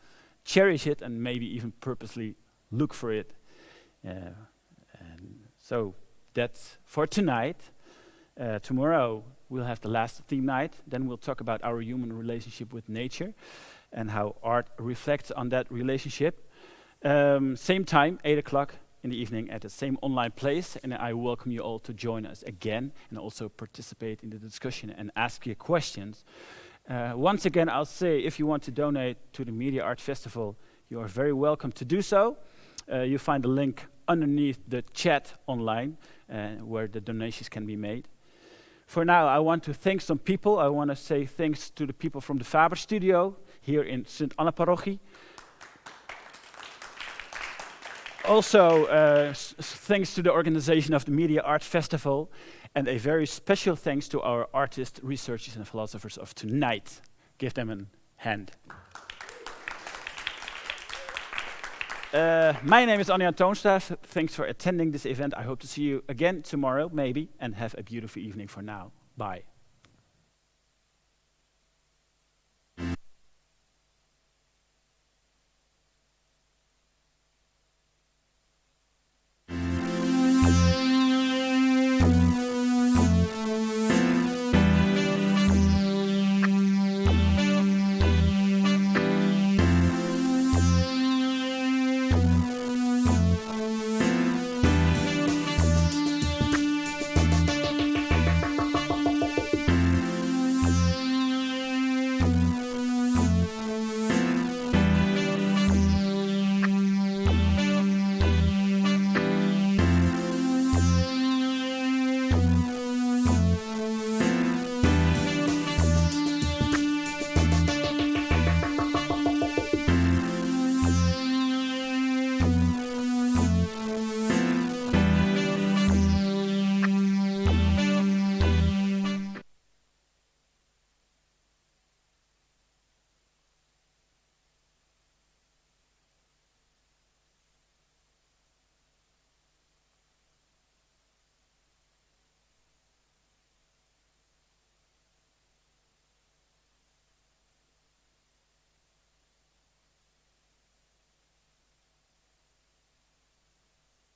cherish it, and maybe even purposely look for it. And so that's for tonight. Tomorrow we'll have the last theme night. Then we'll talk about our human relationship with nature and how art reflects on that relationship. Same time, 8 o'clock in the evening at the same online place. And I welcome you all to join us again and also participate in the discussion and ask your questions. Once again, I'll say, if you want to donate to the Media Art Festival, you are very welcome to do so. You find the link underneath the chat online where the donations can be made. For now, I want to thank some people. I want to say thanks to the people from the Faber Studio here in St. Anna Parochie. Also, thanks to the organization of the Media Art Festival, and a very special thanks to our artists, researchers, and philosophers of tonight. Give them a hand. My name is Anja Toonstra. Thanks for attending this event. I hope to see you again tomorrow, maybe, and have a beautiful evening for now. Bye.